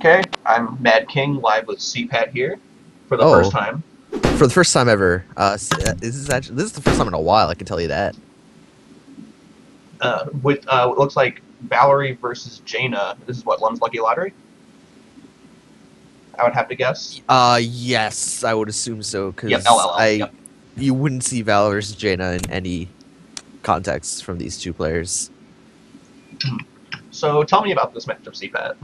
Okay, I'm Mad King live with cpat here for the first Oh, time. for the first time ever. This is the first time in a while. I can tell you that. With what looks like Valerie versus Jaina. This is what Lun's Lucky Lottery. I would have to guess. Yes, I would assume so, Yep, because LLL. Yep. you wouldn't see Val versus Jaina in any context from these two players. So tell me about this matchup, cpat.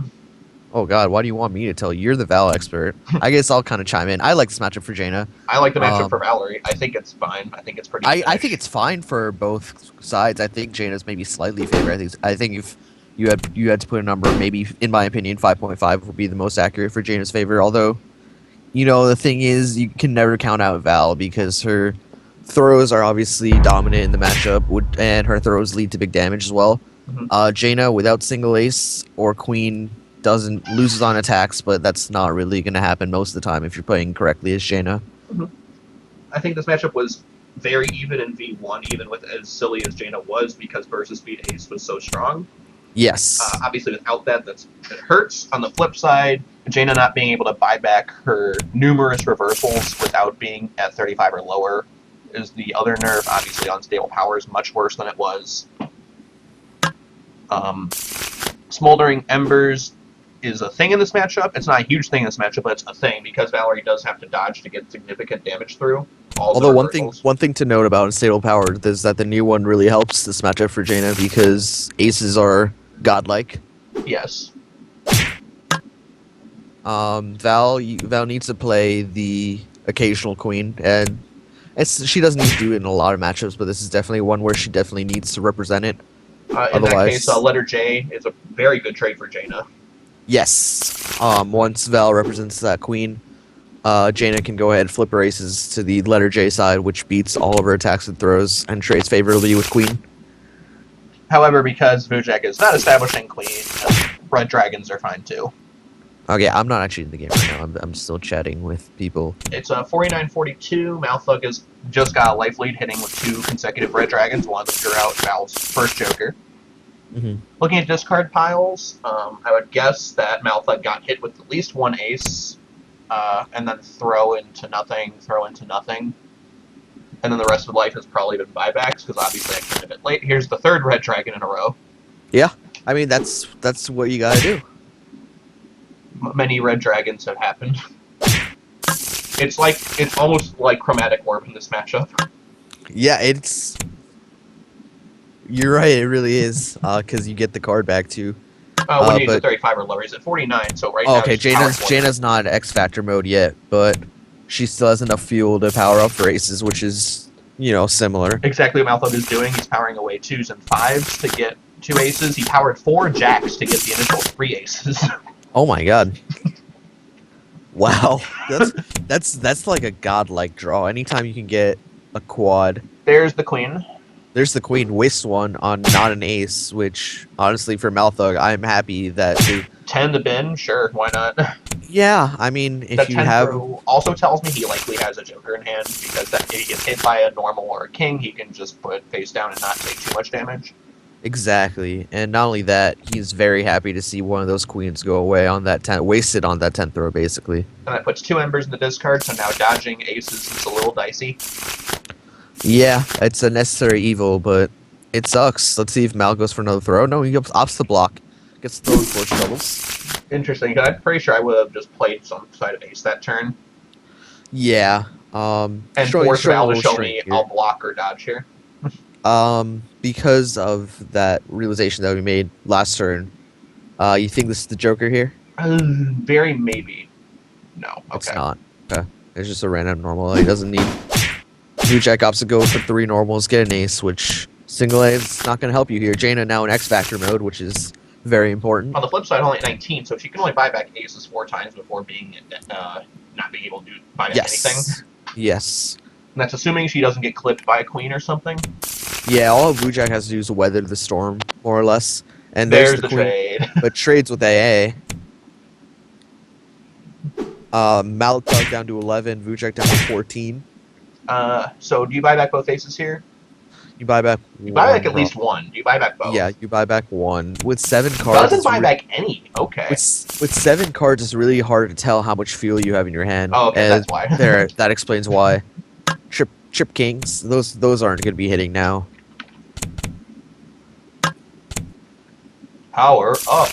Oh God, why do you want me to tell you? You're the Val expert. I guess I'll kind of chime in. I like this matchup for Jaina. I like the matchup for Um, Valerie. I think it's fine. I think it's pretty I think evenish. it's fine for both sides. I think Jaina's maybe slightly favored. I think if you had to put a number, maybe in my opinion, 5.5 would be the most accurate for Jaina's favor. Although the thing is, you can never count out Val because her throws are obviously dominant in the matchup, and her throws lead to big damage as well. Mm-hmm. Jaina without single ace or queen doesn't loses on attacks, but that's not really going to happen most of the time if you're playing correctly as Jaina. Mm-hmm. I think this matchup was very even in V1, even with as silly as Jaina was, because versus speed ace was so strong. Yes, Obviously, without that, it hurts. On the flip side, Jaina not being able to buy back her numerous reversals without being at 35 or lower is the other nerve. Obviously, unstable power is much worse than it was. Smoldering Embers is a thing in this matchup. It's not a huge thing in this matchup, but it's a thing because Valerie does have to dodge to get significant damage through all of the although one thing reversals. one thing to note about unstable power is that the new one really helps this matchup for Jaina because aces are godlike. Yes. Val needs to play the occasional queen, and she doesn't need to do it in a lot of matchups, but this is definitely one where she definitely needs to represent it. In that case, Otherwise, letter J is a very good trade for Jaina. yes. Once Val represents that queen, Jaina can go ahead and flip her aces to the letter J side, which beats all of her attacks and throws and trades favorably with queen. However, because Vujak is not establishing queen, red dragons are fine too. Okay, I'm not actually in the game right now. I'm still chatting with people. It's a 49-42. Malthug has just got a life lead, hitting with 2 consecutive red dragons. One of them drew out Val's first Joker. Mm-hmm. Looking at discard piles, I would guess that Malthug got hit with at least 1 ace, and then throw into nothing, and then the rest of life has probably been buybacks because obviously I came a bit late. Here's the 3rd red dragon in a row. Yeah, I mean that's what you gotta do. Many red dragons have happened. It's almost like chromatic orb in this matchup. Yeah, you're right. It really is because you get the card back too. When you use But 35 or lower, he's at 49, so right now okay, he's powered Jaina's not X Factor mode yet, but she still has enough fuel to power up for aces, which is similar. exactly what Malthug is doing. He's powering away 2s and 5s to get 2 aces. He powered 4 jacks to get the initial 3 aces. Oh my god! Wow, that's like a godlike draw. Anytime you can get a quad. There's the queen. There's the queen waste one on not an ace, which honestly for Malthug, I'm happy that 10 the bin, sure, why not? yeah, I mean if That you 10 have throw also tells me he likely has a joker in hand because if he gets hit by a normal or a king, he can just put face down and not take too much damage. exactly, and not only that, he's very happy to see one of those queens go away on that 10, wasted on that 10th throw basically. And that puts 2 embers in the discard, so now dodging aces is a little dicey. Yeah, it's a necessary evil, but it sucks. Let's see if Mal goes for another throw. No, he opts the block, gets thrown for doubles. Interesting, because I'm pretty sure I would have just played some side of ace that turn. Yeah. And showing force Val to a little show strength me here. I'll block or dodge here. Because of that realization that we made last turn, you think this is the Joker here? Very maybe. No, okay. It's not. Okay. It's just a random normal. He doesn't need... Vujak opts to go for 3 normals, get an ace, which single A is not going to help you here. Jaina now in X Factor mode, which is very important. On the flip side, only at 19, so she can only buy back aces 4 times before being not being able to buy back anything. Yes. And that's assuming she doesn't get clipped by a queen or something. Yeah, all Vujak has to do is weather the storm, more or less. And there's the the queen, trade. but trades with AA. Malthug down to 11, Vujak down to 14. So do you buy back both aces here? You buy back You buy back one. at least one. You buy back both. Yeah, you buy back one. With 7 cards, Doesn't it's buy back any. Okay. with 7 cards, it's really hard to tell how much fuel you have in your hand. Oh, okay, And that's why. that explains why. Trip Kings, those aren't going to be hitting now. Power up.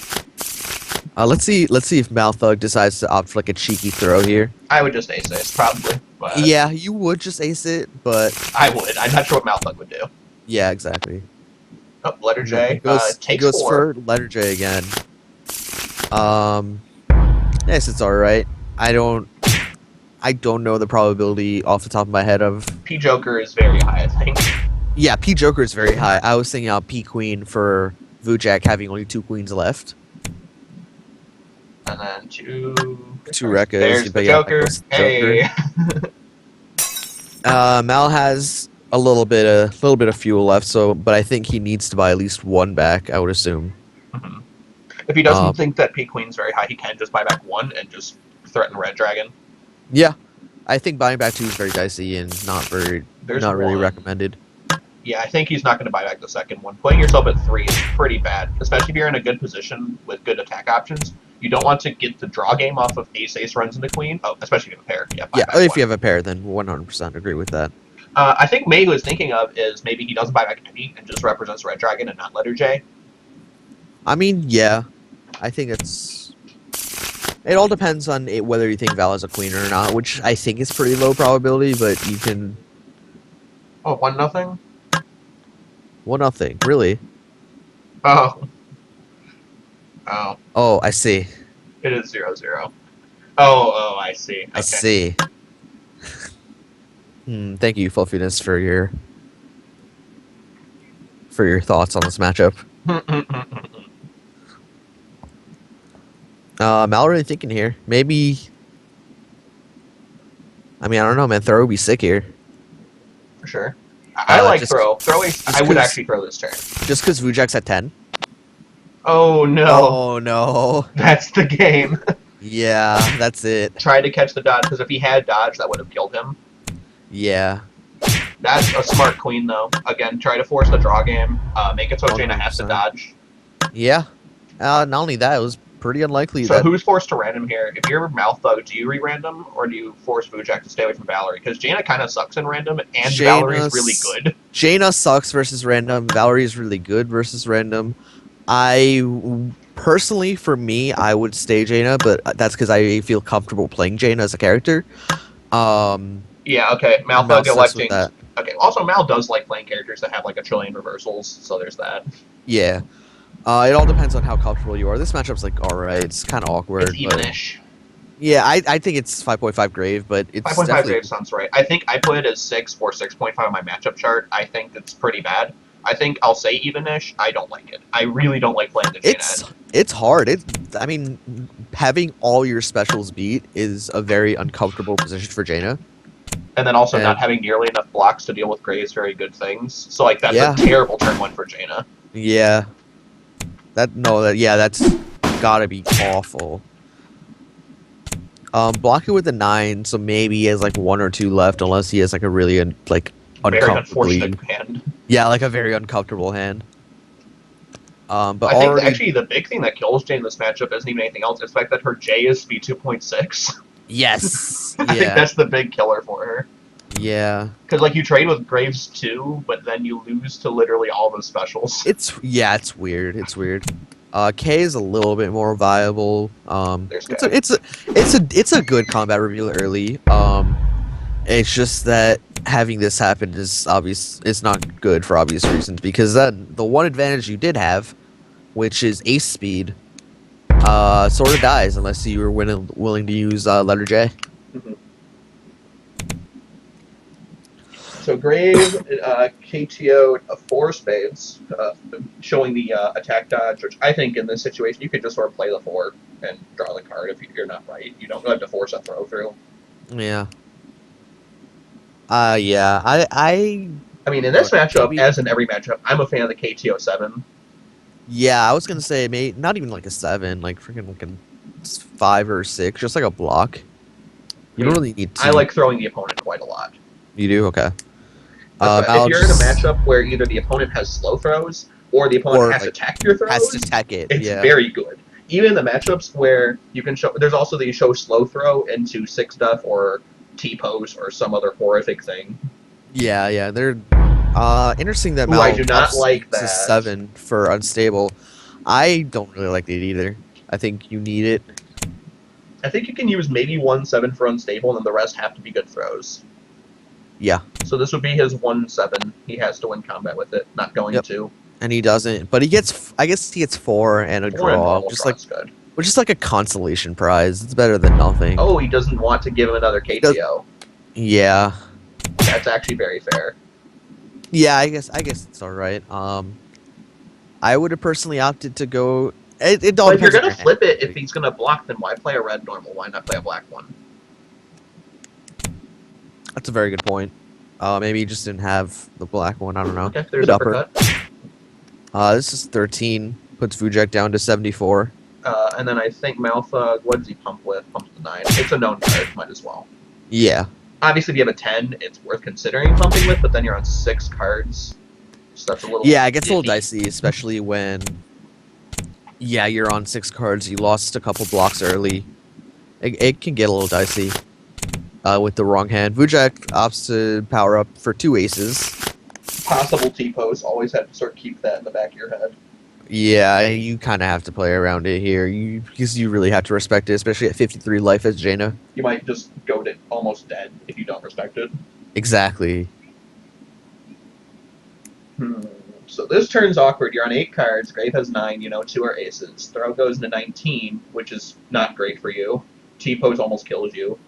Let's see if Malthug decides to opt for like a cheeky throw here. I would just ace this, probably. But Yeah, you would just ace it, but I would. I'm not sure what Malthug would do. yeah, exactly. Oh, letter J. He goes 4. for letter J again. Yes, it's all right. I don't know the probability off the top of my head of. P Joker is very high, I think. Yeah, P Joker is very high. I was thinking P Queen for Vujak having only 2 queens left. And then 2 Rekkas. There's the Joker. Hey. Mal has a little bit of fuel left, but I think he needs to buy at least 1 back. I would assume. Mm-hmm. If he doesn't think that P Queen's very high, he can just buy back 1 and just threaten Red Dragon. Yeah, I think buying back 2 is very dicey and not really recommended. Yeah, I think he's not going to buy back the second one. Putting yourself at 3 is pretty bad, especially if you're in a good position with good attack options. You don't want to get the draw game off of ace runs into queen. Oh, especially if you have a pair. Yeah, if you have a pair, then 100% agree with that. I think May was thinking of is maybe he doesn't buy back any and just represents Red Dragon and not letter J. I mean, yeah. I think it all depends on whether you think Val is a queen or not, which I think is pretty low probability, but you can... Oh, 1-0? 1-0, really? Oh. Oh. Oh, I see. It is 0-0. Oh, I see. Okay. I see. Thank you, Fluffiness, for your thoughts on this matchup. Mal really thinking here. Maybe. I mean, I don't know, man. Throw would be sick here. For sure. I like throw. Throw ace. I would actually throw this turn. Just because Vujak's at 10? Oh, no. Oh, no. That's the game. Yeah, that's it. Try to catch the dodge, because if he had dodge, that would have killed him. Yeah. That's a smart queen, though. Again, try to force the draw game. Make it so Jaina has to dodge. Yeah. Not only that, it was pretty unlikely so who's forced to random here? If you're Malthug, do you re-random, or do you force Vujak to stay away from Valerie? Because Jaina kind of sucks in random, and Valerie's really good. Jaina sucks versus random. Valerie's really good versus random. Personally, for me, I would stay Jaina, but that's because I feel comfortable playing Jaina as a character. Yeah, okay. Malthug electing. Okay, also Mal does like playing characters that have like a trillion reversals, so there's that. Yeah. It all depends on how comfortable you are. This matchup's like alright, it's kind of awkward. It's even-ish. Yeah, I think it's 5.5 Grave, but it's 5.5 Grave sounds right. I think I put it as 6 or 6.5 on my matchup chart. I think it's pretty bad. I think I'll say even-ish. I don't like it. I really don't like playing the Jaina. It's hard. I mean, having all your specials beat is a very uncomfortable position for Jaina. And then also not having nearly enough blocks to deal with Gray's very good things. So like that's a terrible turn 1 for Jaina. Yeah. That's gotta be awful. Block it with a 9, so maybe he has like 1 or 2 left, unless he has like a really very unfortunate hand. Yeah, like a very uncomfortable hand. But I think actually the big thing that kills Jane in this matchup isn't even anything else. It's the fact that her J is speed 2.6. Yes. I think that's the big killer for her. Yeah. Because like you trade with Graves 2, but then you lose to literally all those specials. It's weird. It's weird. K is a little bit more viable. It's a good combat reveal early. It's just that having this happen is obvious. It's not good for obvious reasons, because then the one advantage you did have, which is ace speed, sort of dies unless you were willing to use letter J. Mm-hmm. So Grave KTO'd a 4 spades, showing the attack dodge, which I think in this situation you could just sort of play the 4 and draw the card if you're not right. You don't have to force a throw through. Yeah. Yeah. I mean, in this matchup, as in every matchup, I'm a fan of the KTO 7. Yeah, I was gonna say maybe not even like a 7, like freaking like a 5 or 6, just like a block. You don't really need to. I like throwing the opponent quite a lot. You do? Okay. If Mal you're in a just matchup where either the opponent has slow throws or the opponent Or, has to like, tech your throws, has to tech it. it's Yeah. very good. Even in the matchups where you can show, there's also the show slow throw into 6-duff or T-pose or some other horrific thing. Yeah. They're interesting that Ooh, I Mal do not like uses that. 7 for unstable. I don't really like it either. I think you need it. I think you can use maybe 1-7 for unstable, and then the rest have to be good throws. Yeah. So this would be his 1-7. He has to win combat with it, not going Yep. to. And he doesn't. But he gets, I guess he gets 4 and a 4 and draw. normal Just draw like, is good. which is like a consolation prize. It's better than nothing. Oh, he doesn't want to give him another does- KTO. Yeah. That's actually very fair. Yeah, I guess it's all right. I would have personally opted to go. It all But if you're depends on gonna your flip hand. it, if he's gonna block, then why play a red normal? Why not play a black one? That's a very good point. Maybe he just didn't have the black one. I don't know. Okay, there's Good upper. uppercut. This is 13. Puts Vujak down to 74. And then I think Malfa, what does he pump with? Pumps the 9. It's a known card, might as well. Yeah. Obviously, if you have a 10, it's worth considering pumping with, but then you're on 6 cards. So that's a little Yeah, it gets a little iffy. dicey, especially when. Yeah, you're on 6 cards. You lost a couple blocks early. It can get a little dicey. With the wrong hand. Vujak opts to power up for 2 aces. Possible T-pose, always have to sort of keep that in the back of your head. Yeah, you kind of have to play around it here. Because you really have to respect it, especially at 53 life as Jaina. You might just go to almost dead if you don't respect it. Exactly. So this turn's awkward. You're on 8 cards. Grave has 9. 2 are aces. Throw goes into 19, which is not great for you. T-pose almost kills you.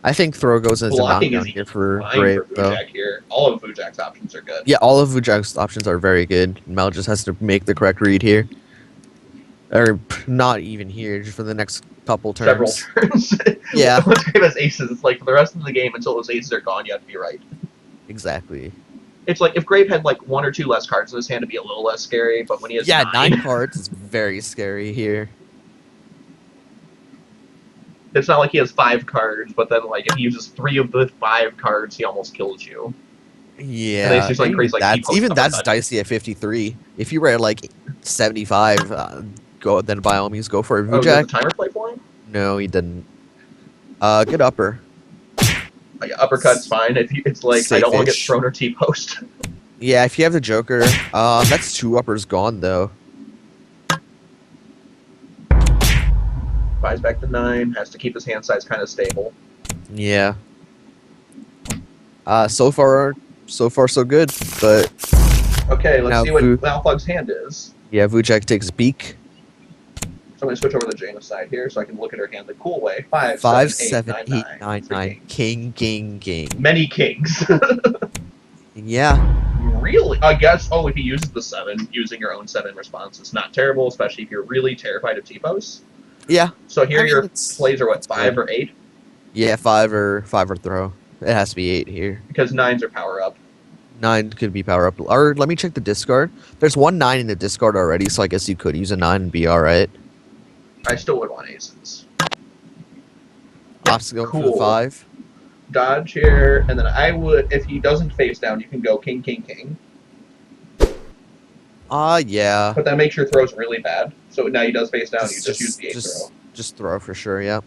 I think throw goes into Blocking knockdown is here for fine Brave, for though. Vujak here. All of Vujak's options are good. Yeah, all of Vujak's options are very good. Mel just has to make the correct read here. Or not even here, just for the next couple turns. Several turns. Yeah. Once Grave has aces, it's like for the rest of the game until those aces are gone, you have to be right. Exactly. It's like if Grave had like 1 or 2 less cards in his hand, it'd be a little less scary. But when he has 9 cards is very scary here. it's not like he has 5 cards, but then like if he uses 3 of the 5 cards, he almost kills you. Yeah, And it's just like even crazy, like, T-post that's uppercut. dicey at 53. If you were at like 75, go then by all means go for it. Oh, does Vujak? the timer play for him? No, he didn't. Good upper. Like, uppercut's fine. If it's like I don't want to get Safe-ish. thrown or T-post. Yeah, if you have the Joker, that's 2 uppers gone though. Buys back to 9. Has to keep his hand size kind of stable. Yeah. So far so good. But Okay, let's Now see what Vu- Malfug's hand is. yeah, Vujak takes beak. So I'm going to switch over to Jaina's side here so I can look at her hand the cool way. 5, 5, 7, 7, 8, 8, 9, 9, 9. 9. King. Many kings. Yeah. Really? I guess, if he uses the 7, using your own 7 response is not terrible, especially if you're really terrified of T-pose. Yeah. So here I mean, your it's- plays are what, it's 5 good. or 8? Yeah, 5 or throw. It has to be 8 here. Because 9s are power up. 9 could be power up. Or let me check the discard. There's 1 9 in the discard already, so I guess you could use a 9 and be alright. I still would want aces. Opts to go for the cool. 5. Dodge here, and then I would, if he doesn't face down, you can go king, king, king. Yeah. But that makes your throws really bad. So now he does face down, you just use the 8 throw. Just throw for sure, yeah.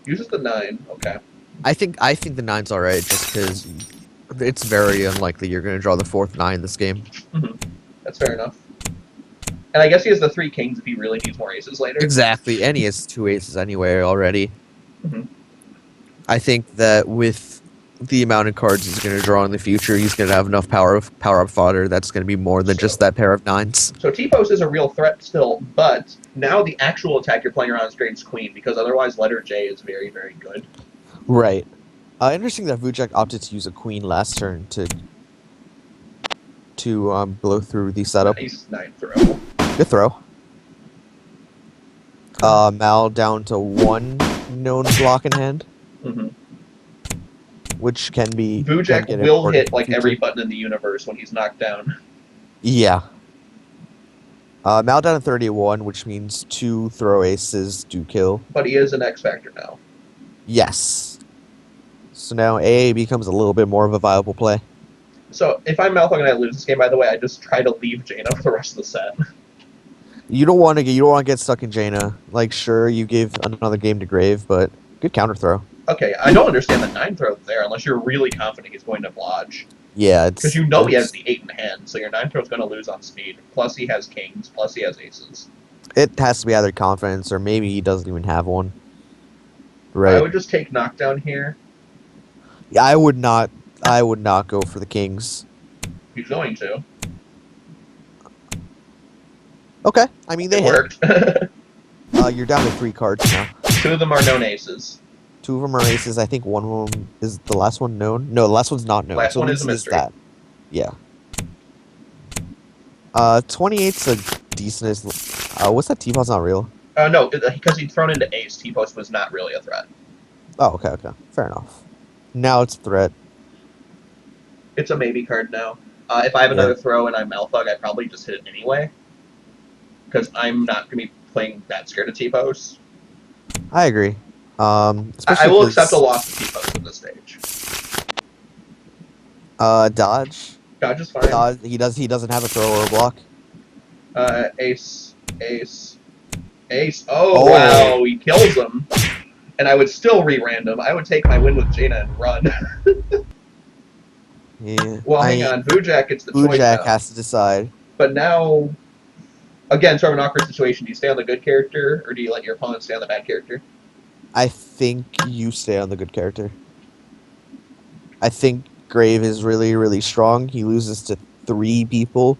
Uses the 9, okay. I think the 9's alright, just because it's very unlikely you're going to draw the 4th 9 this game. That's fair enough. And I guess he has the 3 kings if he really needs more aces later. Exactly, and he has 2 aces anyway already. Mhm. I think that with the amount of cards he's going to draw in the future, he's going to have enough power up fodder that's going to be more than just that pair of 9s. So T-Post is a real threat still, but now the actual attack you're playing around is Graves Queen, because otherwise letter J is very, very good. Right. Interesting that Vujak opted to use a queen last turn to blow through the setup. Nice 9 throw. Good throw. Mal down to 1 known block in hand, Mm-hmm. which can be Vujak can get will important hit like in the every future. button in the universe when he's knocked down. Yeah. Mal down to 31, which means 2 throw aces do kill. But he is an X Factor now. Yes. So now AA becomes a little bit more of a viable play. So if I'm Malphite and I lose this game, by the way, I just try to leave Jaina for the rest of the set. You don't want to get stuck in Jaina. Like, sure, you give another game to Grave, but good counter throw. Okay, I don't understand the 9 throw there unless you're really confident he's going to blodge. Yeah, Because you know he has the 8 in hand, so your 9 throw is going to lose on speed. Plus he has kings, plus he has aces. It has to be either confidence or maybe he doesn't even have one. Right. I would just take knockdown here. Yeah, I would not go for the kings. He's going to. Okay, I mean they worked. You're down to 3 cards now. 2 of them are known aces. 2 of them are aces. I think one of them is the last one known. No, the last one's not known. Last so one is a mystery. That. Yeah. 28's a decent. What's that? T-Pot's not real. No, because he'd thrown into ace. T-Post was not really a threat. Oh, okay, fair enough. Now it's a threat. It's a maybe card now. If I have another throw and I'm Malthug, I probably just hit it anyway. Because I'm not going to be playing that scared of T-Post. I agree. I will accept a loss to T-Post at this stage. Dodge. Dodge is fine. Dodge. He doesn't have a throw or a block. Ace. Oh, wow, he kills him. And I would still re-random. I would take my win with Jaina and run. Yeah. Well, hang on. Vujak gets the choice Vujak has to decide. But now, again, sort of an awkward situation. Do you stay on the good character, or do you let your opponent stay on the bad character? I think you stay on the good character. I think Grave is really, really strong. He loses to 3 people.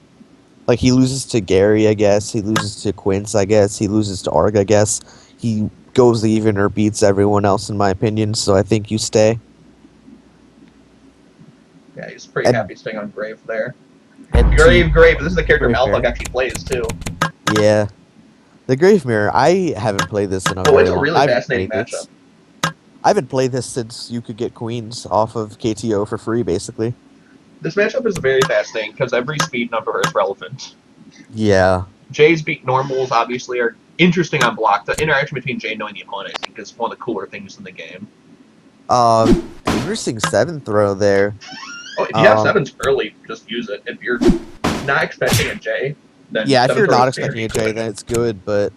Like, he loses to Gary, I guess. He loses to Quince, I guess. He loses to Arg, I guess. He goes even or beats everyone else, in my opinion, so I think you stay. Yeah, he's pretty happy staying on Grave there. And Grave. This is the character Malthug actually plays, too. Yeah. The Grave Mirror, I haven't played this in a it's a really fascinating matchup. I haven't played this since you could get queens off of KTO for free, basically. This matchup is very fascinating because every speed number is relevant. Yeah. J's beat normals, obviously, are interesting on block. The interaction between Jay knowing the opponent, I think, is one of the cooler things in the game. Interesting 7th throw there. Oh, if you have 7s early, just use it. If you're not expecting a J, then yeah, if you're not expecting a J, then it's good, but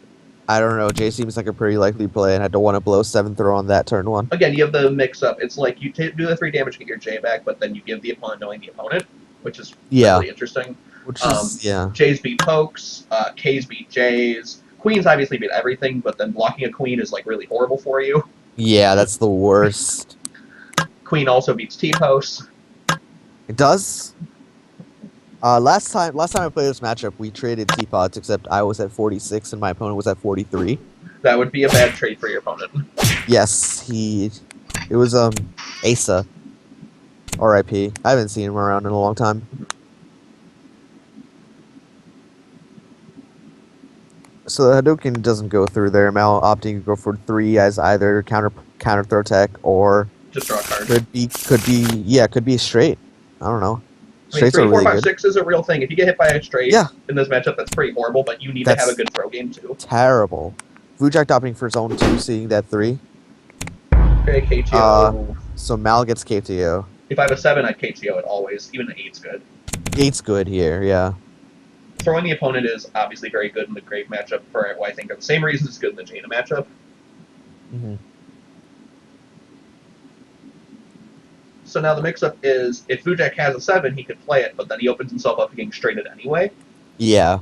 I don't know. J seems like a pretty likely play, and I don't want to blow 7th throw on that turn 1. Again, you have the mix-up. It's like you do the 3 damage to get your J back, but then you give the opponent knowing the opponent, which is really interesting. Which is, J's beat pokes, K's beat J's. Queens obviously beat everything, but then blocking a queen is like really horrible for you. Yeah, that's the worst. Queen also beats T-posts. It does? Last time I played this matchup, we traded teapots, except I was at 46 and my opponent was at 43. That would be a bad trade for your opponent. Yes, it was Asa. R.I.P. I haven't seen him around in a long time. So the Hadouken doesn't go through there. Mal opting to go for 3 as either counter throw tech or just draw a card. Could be straight. I don't know. I mean, 3, 4, 5, 6 is a real thing. If you get hit by a straight in this matchup, that's pretty horrible, but you need to have a good throw game too. Terrible. Vujak opting for his own 2, seeing that 3. Okay, KTO. So Mal gets KTO. If I have a 7, I'd KTO it always. Even an 8's good. 8's good here, yeah. Throwing the opponent is obviously very good in the Grave matchup for what I think are the same reasons it's good in the Jaina matchup. Mm-hmm. So now the mix-up is, if Vujak has a 7, he could play it, but then he opens himself up to getting straighted anyway. Yeah.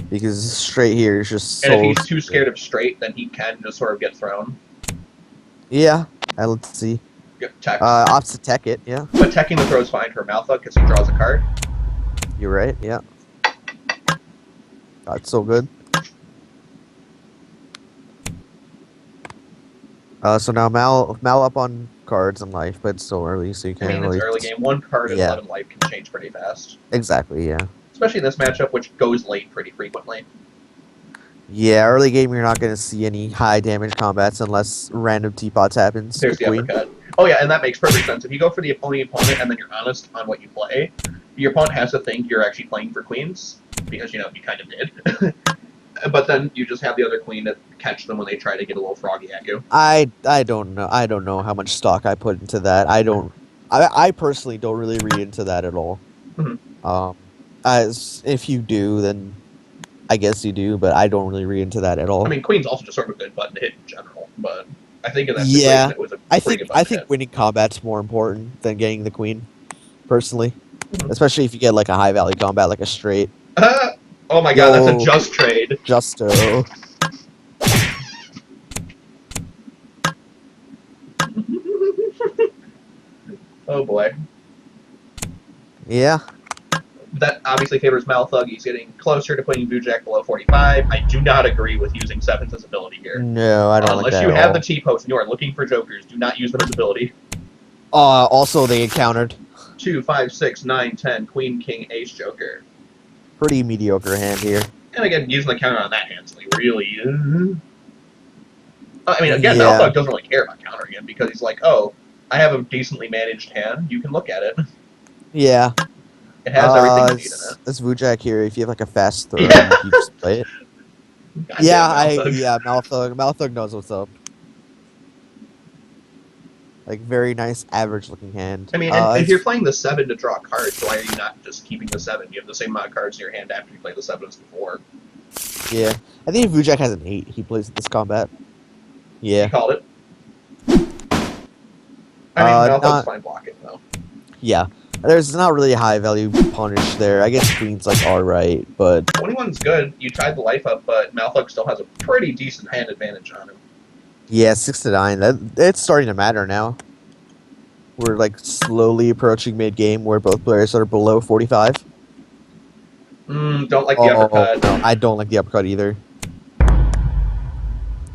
Because straight here is just so... And if he's too scared of straight, then he can just sort of get thrown. Yeah. Let's see. Tech. Opts to tech it, yeah. But teching the throw is fine for Malthug because he draws a card. You're right, yeah. That's so good. So now Mal up on cards in life, but it's still early, so you can't really... it's early game. 1 card in 11 life can change pretty fast. Exactly, yeah. Especially in this matchup, which goes late pretty frequently. Yeah, early game you're not going to see any high damage combats unless random teapots happens. There's the uppercut. Oh yeah, and that makes perfect sense. If you go for the opponent and then you're honest on what you play, your opponent has to think you're actually playing for queens, because, you kind of did. But then you just have the other queen to catch them when they try to get a little froggy at you. I don't know. I don't know how much stock I put into that. I don't I personally don't really read into that at all. Mhm. As if you do, then I guess you do, but I don't really read into that at all. I mean, Queen's also just sort of a good button to hit in general, but I think in that situation Yeah, it was a I pretty think good button to hit. winning combat's more important than getting the queen, personally. Mhm. Especially if you get like a high value combat, like a straight. Oh my god, that's a Yo, just trade. Justo. Oh boy. Yeah. That obviously favors Malthug. He's getting closer to putting Vujak below 45. I do not agree with using Sevens as ability here. No, I don't like Unless that you at have all. the T-post and you are looking for jokers, do not use them as ability. Also, they encountered 2, 5, 6, 9, 10, Queen, King, Ace, Joker. pretty mediocre hand here. And again, using the counter on that hand, so like really. I mean, again, Yeah. Malthug doesn't really care about countering him because he's like, oh, I have a decently managed hand. You can look at it. Yeah. It has everything you need in it. This Vujak here, if you have like a fast throw, Yeah. you just play it. Goddamn Malthug. Malthug knows what's up. Like very nice average looking hand. I mean, and if you're playing the 7 to draw cards, why are you not just keeping the 7? You have the same amount of cards in your hand after you play the 7s before. Yeah. I think if Vujak has an 8, he plays this combat. Yeah. You called it. I mean, Malthug's not, fine blocking, though. Yeah. There's not really a high value punish there. I guess Queen's like alright, but 21's good. You tied the life up, but Malthug still has a pretty decent hand advantage on him. yeah, 6 to 9. It's starting to matter now. We're like slowly approaching mid game where both players are below 45. Don't like the uppercut. No, I don't like the uppercut either.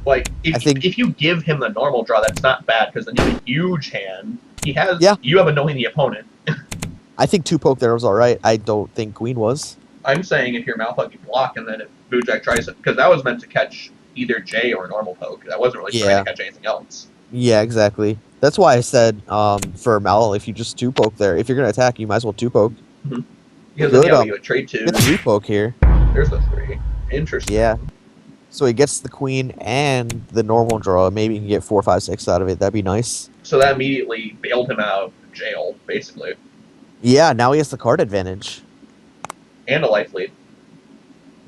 Like, I think if you give him the normal draw, that's not bad, because then you have a huge hand. Yeah. You have annoying the opponent. I think 2 poke there was alright. I don't think Queen was. I'm saying if you're Malthug, you block, and then if Vujak tries it, because that was meant to catch either J or normal poke. That wasn't really trying to catch anything else. Yeah, exactly. That's why I said for Mal, if you just 2 poke there, if you're gonna attack, you might as well 2 poke. Mm-hmm. Because then you would trade 2. Get 3 poke here. There's the 3. Interesting. Yeah. So he gets the queen and the normal draw. Maybe he can get 4, 5, 6 out of it. That'd be nice. So that immediately bailed him out of jail, basically. Yeah, now he has the card advantage. And a life lead.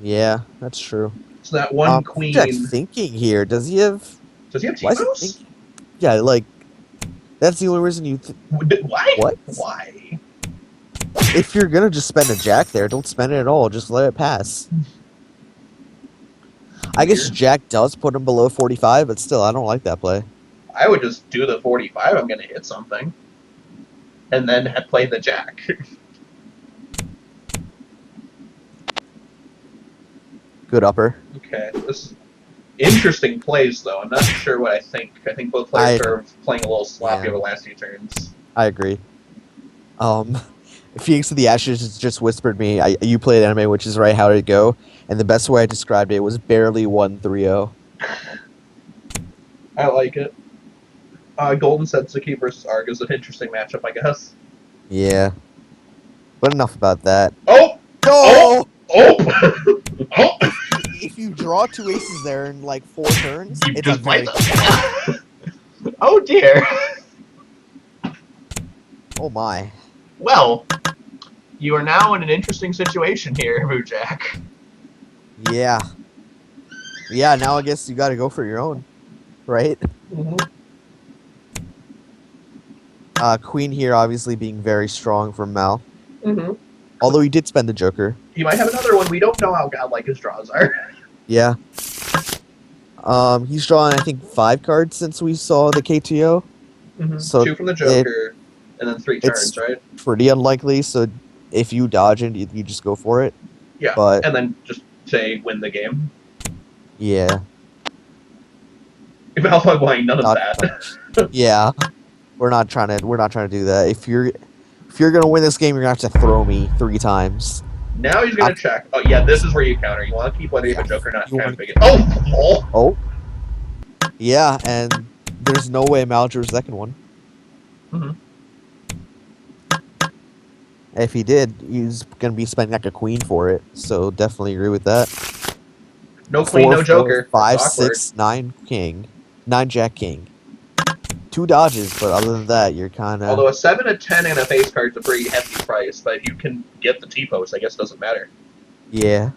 Yeah, that's true. So that one queen. Jack's thinking here. Does he have T-post? Yeah, like that's the only reason you. Why? What? Why? If you're gonna just spend a jack there, don't spend it at all. Just let it pass. I guess Jack does put him below 45, but still, I don't like that play. I would just do the 45. I'm gonna hit something, and then play the Jack. Good upper. Okay, this is interesting plays though. I'm not sure what I think. I think both players are playing a little sloppy over the last few turns. I agree. Phoenix of the Ashes just whispered me, you played anime, which is right, how did it go? And the best way I described it was barely 1-3-0. I like it. Golden Setsuki versus Arg is an interesting matchup, I guess. Yeah. But enough about that. Oh! No! Oh! Oh! If you draw 2 aces there in like 4 turns, you it's just very... Oh dear. Oh my. Well, you are now in an interesting situation here, Vujak. Yeah. Yeah, now I guess you gotta go for your own. Right? Mm-hmm. Queen here obviously being very strong from Mal. Mm-hmm. Although he did spend the Joker. He might have another one. We don't know how godlike his draws are. Yeah. He's drawn, I think, 5 cards since we saw the KTO. Mm-hmm. So 2 from the Joker, and then 3 turns, right? Pretty unlikely, so if you dodge it, you just go for it. Yeah, but, and then just say win the game. Yeah. If Malthug wanting none of that. Yeah. We're not trying to do that. If you're gonna win this game, you're gonna have to throw me 3 times. Now he's gonna check. Oh yeah, this is where you counter. You want to keep whether you have a Joker or not. Oh. Yeah, and there's no way Mal drew a second one. Mm-hmm. If he did, he's gonna be spending like a queen for it. So definitely agree with that. No queen, no Joker. 5, 6, 9 king, 9 Jack king. 2 dodges, but other than that, you're kind of... Although a 7, a 10, and a face card is a pretty hefty price, but if you can get the T-post, I guess it doesn't matter. Yeah.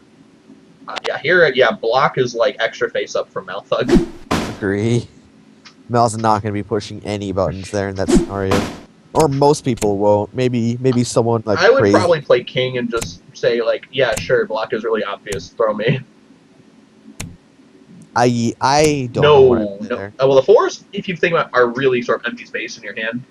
Block is like extra face up from Malthug. Agree. Mal's not going to be pushing any buttons there in that scenario. Or most people won't. Maybe someone like I would crazy. probably play King and just say, like, yeah, sure, block is really obvious, throw me. I don't know what I did there. Well, the 4s, if you think about it, are really sort of empty space in your hand.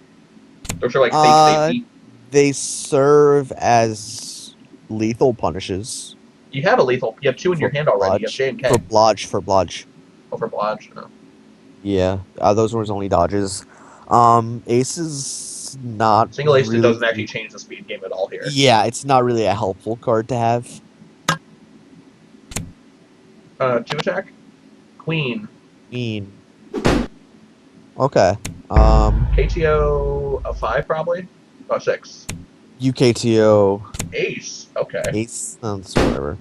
Those are like fake safety. They serve as lethal punishes. You have a lethal. You have 2 in your hand already. You have J and K. For blodge. Oh, for blodge. No. Yeah, those were his only dodges. Ace is not Single ace really... doesn't actually change the speed game at all here. Yeah, it's not really a helpful card to have. 2 attack. Queen. Okay. KTO a 5 probably. Oh, 6. UKTO. Ace. Okay. Ace. That's whatever.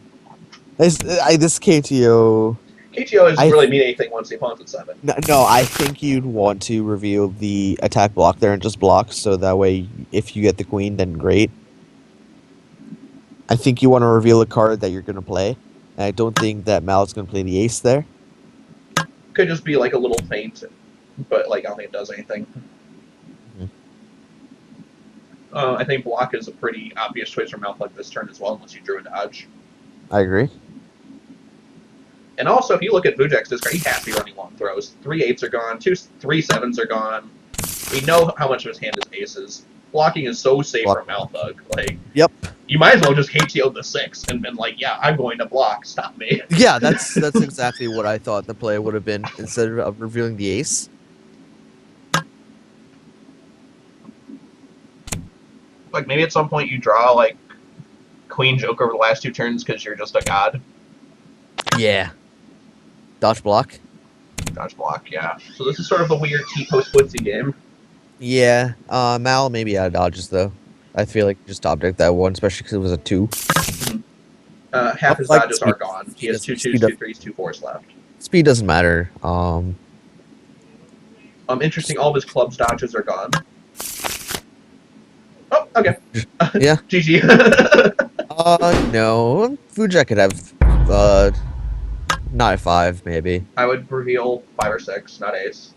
This KTO. KTO doesn't really mean anything once the opponent's at 7. No, I think you'd want to reveal the attack block there and just block, so that way, if you get the queen, then great. I think you want to reveal a card that you're going to play. And I don't think that Mal's going to play the ace there. Could just be like a little feint, but like I don't think it does anything. I think block is a pretty obvious choice for Malthug this turn as well, unless you drew a dodge. I agree. And also, if you look at Vujak's discard, he has to be running long throws. 3 8s are gone, 3 7s are gone. We know how much of his hand is aces. Blocking is so safe for Malthug. Like, yep. You might as well just KTO the 6 and been like, yeah, I'm going to block. Stop me. Yeah, that's exactly what I thought the play would have been instead of revealing the ace. Like, maybe at some point you draw, like, Queen Joke over the last 2 turns because you're just a god. Yeah. Dodge block? Dodge block, yeah. So this is sort of a weird T-post footsie game. Yeah. Mal maybe out of dodges, though. I feel like just object that one, especially because it was a 2. Half his dodges are gone. He has 2 2s, 2 3s, 2 4s left. Speed doesn't matter. Interesting, all of his clubs dodges are gone. Oh, okay. Yeah. GG. No. Vujak could have, not a 5, maybe. I would reveal 5 or 6, not ace.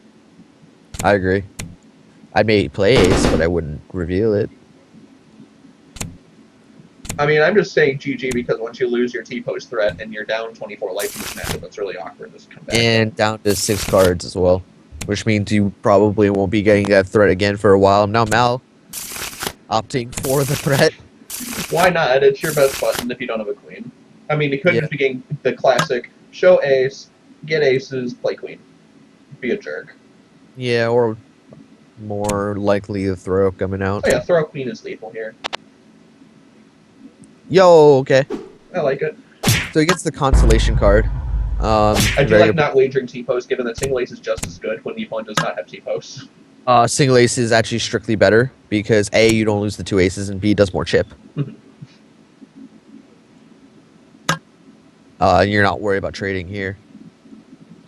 I agree. I'd maybe play ace, but I wouldn't reveal it. I mean, I'm just saying GG because once you lose your T-post threat and you're down 24 life in this matchup, that's really awkward. This comeback. And down to 6 cards as well, which means you probably won't be getting that threat again for a while. Now Mal opting for the threat. Why not? It's your best button if you don't have a queen. I mean, it could just be getting the classic show ace, get aces, play queen. Be a jerk. Yeah, or more likely the throw coming out. Oh yeah, throw queen is lethal here. Yo, okay. I like it. So he gets the consolation card. I do like not wagering T-post, given that single ace is just as good when the opponent does not have T-posts. Single ace is actually strictly better because A, you don't lose the 2 aces, and B, does more chip. You're not worried about trading here.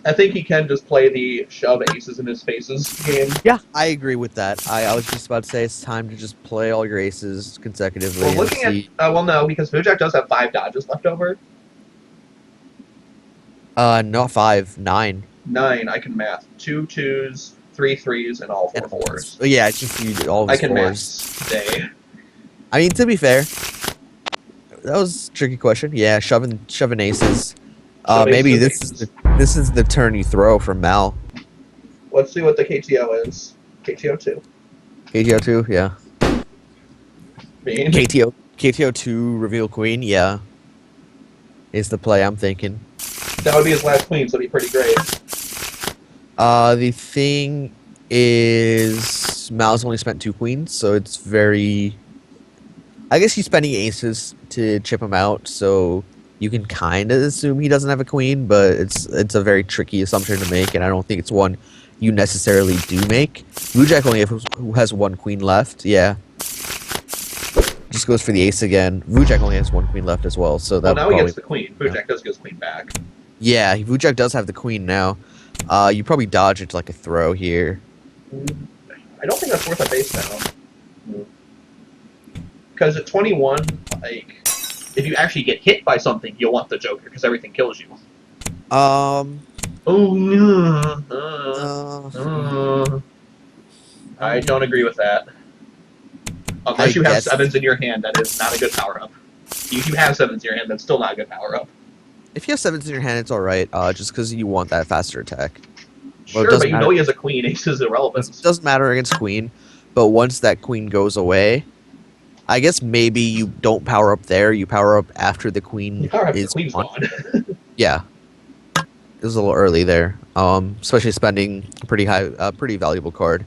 I think he can just play the shove aces in his faces game. Yeah, I agree with that. I was just about to say it's time to just play all your aces consecutively. Well, looking at well, no, because Vujak does have 5 dodges left over. Not 5, 9. 9, I can math. 2 2s, 3 3s, and all 4 4s. Yeah, it's just you all I can 4s. math today. I mean, to be fair, that was a tricky question. Yeah, shoving aces. Maybe this is the turn you throw from Mal. Let's see what the KTO is. KTO 2. KTO 2, yeah. Mean. KTO 2 reveal queen, yeah. Is the play I'm thinking. That would be his last queen, so it'd be pretty great. The thing is, Mal's only spent 2 queens, so it's very... I guess he's spending aces to chip him out, so you can kind of assume he doesn't have a queen, but it's a very tricky assumption to make, and I don't think it's one you necessarily do make. Vujak only has 1 queen left, yeah. Just goes for the ace again. Vujak only has 1 queen left as well, so that. Well, now he gets the queen. Vujak does get his queen back. Yeah, Vujak does have the queen now. You probably dodge it like a throw here, I don't think that's worth a base now. Because at 21, like, if you actually get hit by something, you'll want the Joker because everything kills you. Oh no! I don't agree with that. Unless you have guess sevens in your hand, that is not a good power up. If you have sevens in your hand, that's still not a good power up. if you have sevens in your hand, it's all right. Just because you want that faster attack. Well, it Sure, but doesn't you know matter. he has a queen. Ace is irrelevant. It doesn't matter against queen, but once that queen goes away, I guess maybe you don't power up there. You power up after the queen The is queen's gone. gone. Yeah, it was a little early there. Especially spending a pretty valuable card.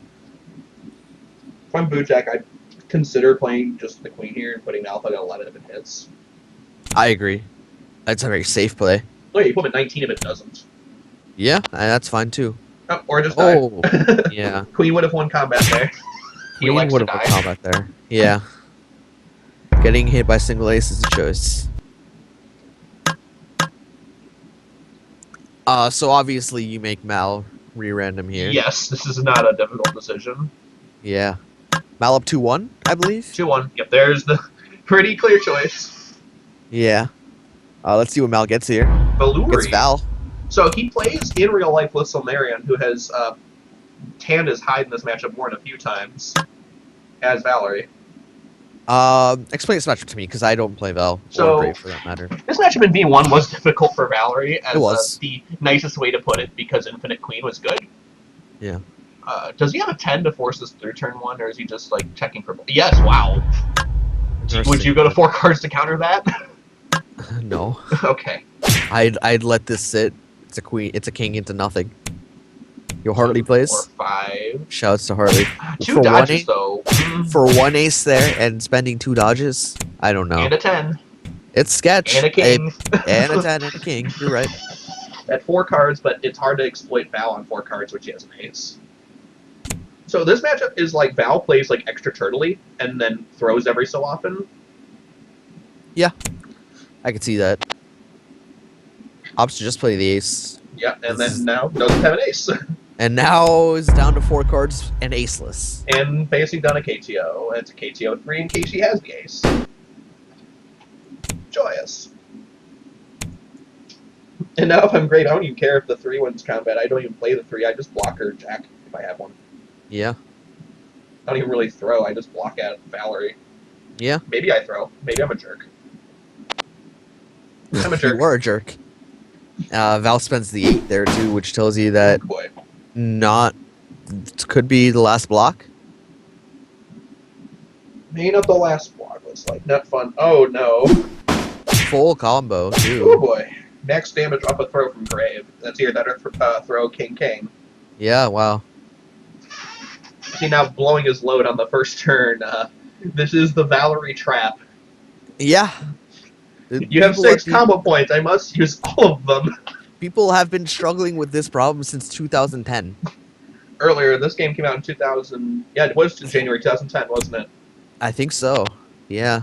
If I'm Vujak, I'd consider playing just the queen here and putting Alpha on 11 if it hits. I agree. That's a very safe play. Oh yeah, you put him at 19 if it doesn't. Yeah, and that's fine too. Oh, or just Oh, die. yeah. Queen would have won combat there. He Queen elects would to have won die. combat there. Yeah. Getting hit by single ace is a choice. So obviously you make Mal re-random here. Yes, this is not a difficult decision. Yeah. Mal up 2-1, I believe. 2-1. Yep, there's the pretty clear choice. Yeah. Let's see what Mal gets here. Valuri. Gets Val. So he plays in real life with Solmarian, who has tanned his hide in this matchup more than a few times, as Valerie. Explain this matchup to me, because I don't play Val. So, or Brave, for that matter. This matchup in V1 was difficult for Valerie, as It was. the nicest way to put it, because Infinite Queen was good. Yeah. Does he have a 10 to force this through turn 1, or is he just, like, checking for... Yes, wow. Would you go to 4 cards to counter that? No. Okay. I'd let this sit. It's a queen. It's a king into nothing. Yo, Hartley plays. 4, 5. Shouts to Hartley. 2 For dodges, one though. For one ace there and spending 2 dodges, I don't know. And a 10. It's sketch. And a king. And a 10 and a king. You're right. At 4 cards, but it's hard to exploit Val on 4 cards, which he has an ace. So this matchup is like Val plays like extra turtley and then throws every so often. Yeah, I could see that. Opts to just play the ace. Yeah, and then now doesn't have an ace. And now is down to 4 cards and aceless. And basically done a KTO. It's a KTO 3 in case she has the ace. Joyous. And now if I'm great, I don't even care if the 3 wins combat. I don't even play the 3. I just block her Jack if I have one. Yeah. I don't even really throw. I just block at Valerie. Yeah. Maybe I throw. Maybe I'm a jerk. I'm a jerk. You were a jerk. Val spends the 8 there too, which tells you that Oh boy. could be the last block. Maybe not the last block. Was like not fun. Oh no. Full combo Oh too. boy. Max damage off a throw from Grave. That's either that or throw King. Yeah. Wow. See, now blowing his load on the first turn. This is the Valerie trap. Yeah. You have 6 combo points. I must use all of them. People have been struggling with this problem since 2010. Earlier, this game came out in 2000. Yeah, it was in January 2010, wasn't it? I think so. Yeah.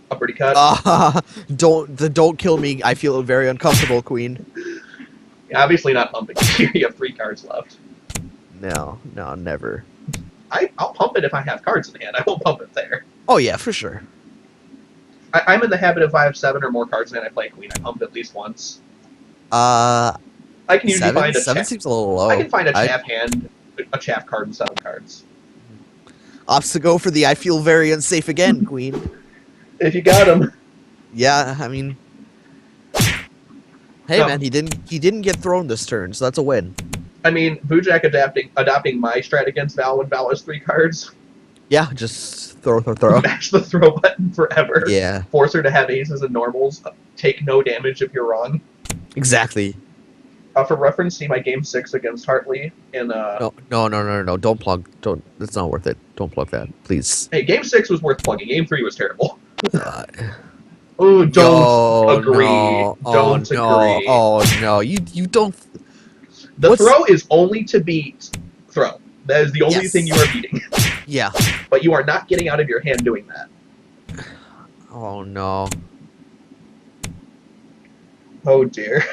Upperty cut. Don't kill me. I feel very uncomfortable, Queen. Yeah, obviously not pumping. You have 3 cards left. No, never. I'll pump it if I have cards in hand. I won't pump it there. Oh yeah, for sure. I'm in the habit of if I have 7 or more cards in hand, I play Queen. I pump it at least once. I can usually find a 7 chaff. seems a little low. I can find a chaff hand, a chaff card, and 7 cards. Opts to go for the I feel very unsafe again, Queen. If you got him. Yeah, I mean, hey man, he didn't get thrown this turn, so that's a win. I mean, Vujak adopting my strat against Val when Val has 3 cards. Yeah, just throw. Mash the throw button forever. Yeah, Force her to have aces and normals. Take no damage if you're wrong. exactly. For reference, see my game 6 against Hartley in No, don't plug. Don't. That's not worth it. Don't plug that, please. Hey, game 6 was worth plugging. Game 3 was terrible. Uh, Oh, don't agree. No. Don't agree. Oh no, you don't. The throw is only to beat throw. That is the only Yes. thing you are beating. Yeah. But you are not getting out of your hand doing that. Oh no. Oh dear.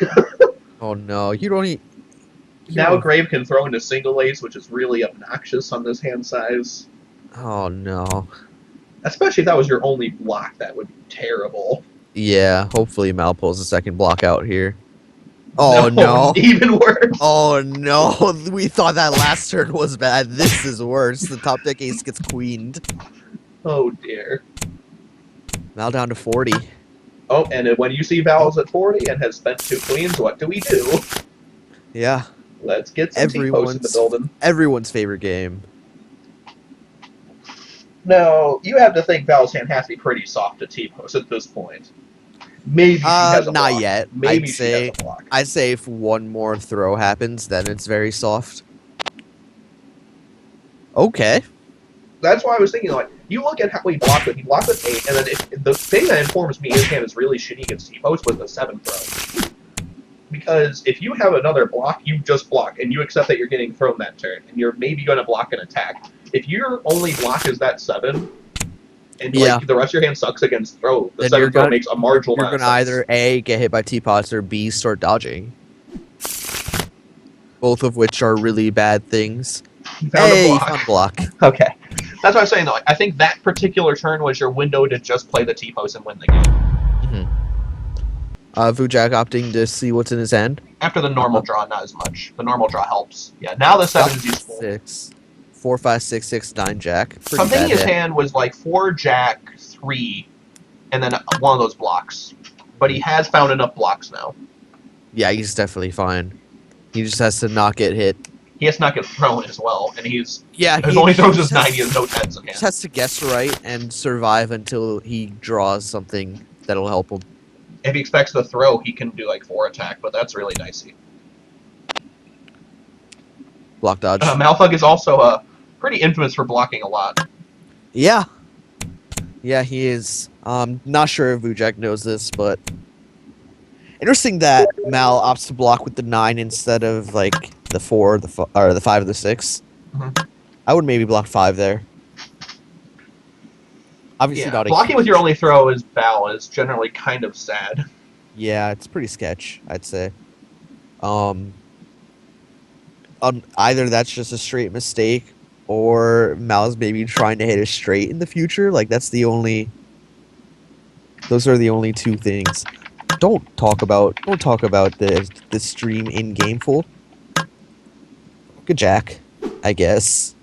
Oh no. You don't. Now Grave can throw into single ace, which is really obnoxious on this hand size. Oh no. Especially if that was your only block, that would be terrible. Yeah, hopefully Mal pulls a second block out here. Oh no. Even worse. Oh no. We thought that last turn was bad. This is worse. The top deck ace gets queened. Oh dear. Mal down to 40. Oh, and when you see Val's at 40 and has spent 2 queens, what do we do? Yeah. Let's get some T-posts in the building. Everyone's favorite game. No, you have to think Val's hand has to be pretty soft to T-post at this point. Maybe she has a block. Not yet. Maybe she has a block. I'd say if one more throw happens, then it's very soft. Okay. That's why I was thinking, like, you look at how he blocked with 8, and then the thing that informs me his hand is really shitty against T-post was the 7 throw. Because if you have another block, you just block, and you accept that you're getting thrown that turn, and you're maybe going to block an attack. If your only block is that 7, and like, the rest of your hand sucks against throw, the 7 throw makes a marginal amount of sense. You're going to either A, get hit by T-pots, or B, start dodging. Both of which are really bad things. Found a block. Okay. That's what I was saying, though. Like, I think that particular turn was your window to just play the T-post and win the game. Mm-hmm. Vujak opting to see what's in his hand. After the normal draw, not as much. The normal draw helps. Yeah, now the 7 is useful. 6, 4, 5, 6, 6, 9 jack. Pretty I'm thinking his hand was like 4 jack, 3, and then one of those blocks. But he has found enough blocks now. Yeah, he's definitely fine. He just has to not get hit. He has to not get thrown as well, and his only throws is 9, he has no 10s in hand. He just has to guess right and survive until he draws something that'll help him. If he expects the throw, he can do like 4 attack, but that's really dicey. Block dodge. Malthug is also pretty infamous for blocking a lot. Yeah. Yeah, he is. Not sure if Vujak knows this, but interesting that Mal opts to block with the 9 instead of like the 4, or the 5, or the 6. Mm-hmm. I would maybe block 5 there. Obviously, not blocking with your only throw is Val is generally kind of sad. Yeah, it's pretty sketch, I'd say. Either that's just a straight mistake, or Mal's maybe trying to hit a straight in the future. Like those are the only 2 things. Don't talk about the stream in game full. Good jack, I guess.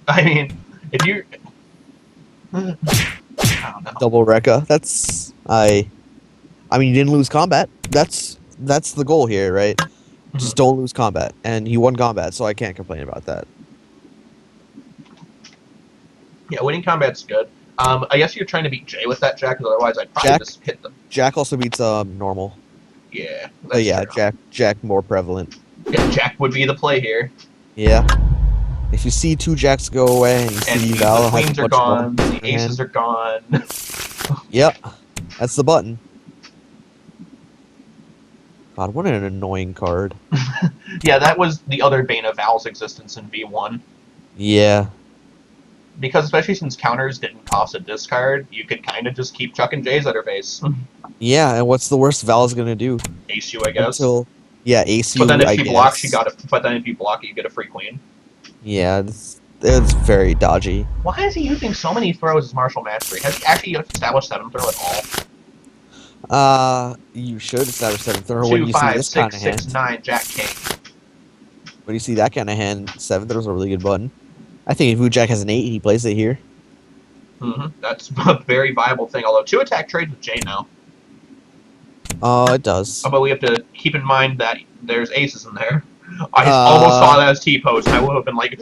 I mean, if you I don't know. Double Rekka. That's I mean, you didn't lose combat. That's the goal here, right? Mm-hmm. Just don't lose combat, and he won combat, so I can't complain about that. Yeah, winning combat's good. I guess you're trying to beat Jay with that jack, because otherwise I'd probably just hit them. Jack also beats normal. Yeah. Yeah, true. Jack more prevalent. Yeah, Jack would be the play here. Yeah. If you see 2 jacks go away and you see Val, the queens are gone, the aces are gone. Yep, that's the button. God, what an annoying card. Yeah, that was the other bane of Val's existence in V1. Yeah. Because especially since counters didn't cost a discard, you could kind of just keep chucking J's at her face. Yeah, and what's the worst Val's gonna do? Ace you, I guess. Ace you, but then if she blocks, but then if you block it, you get a free queen. Yeah, it's very dodgy. Why is he using so many throws as martial mastery? Has he actually established 7 throw at all? You should establish 7 throw 2, when you 5, see this 6, kind of 6, hand. 9, Jack King. When you see that kind of hand, 7 throw is a really good button. I think if Vujak has an 8, he plays it here. That's a very viable thing. Although 2 attack trades with Jay now. It does. But we have to keep in mind that there's aces in there. I almost saw that as T-post. I would have been like...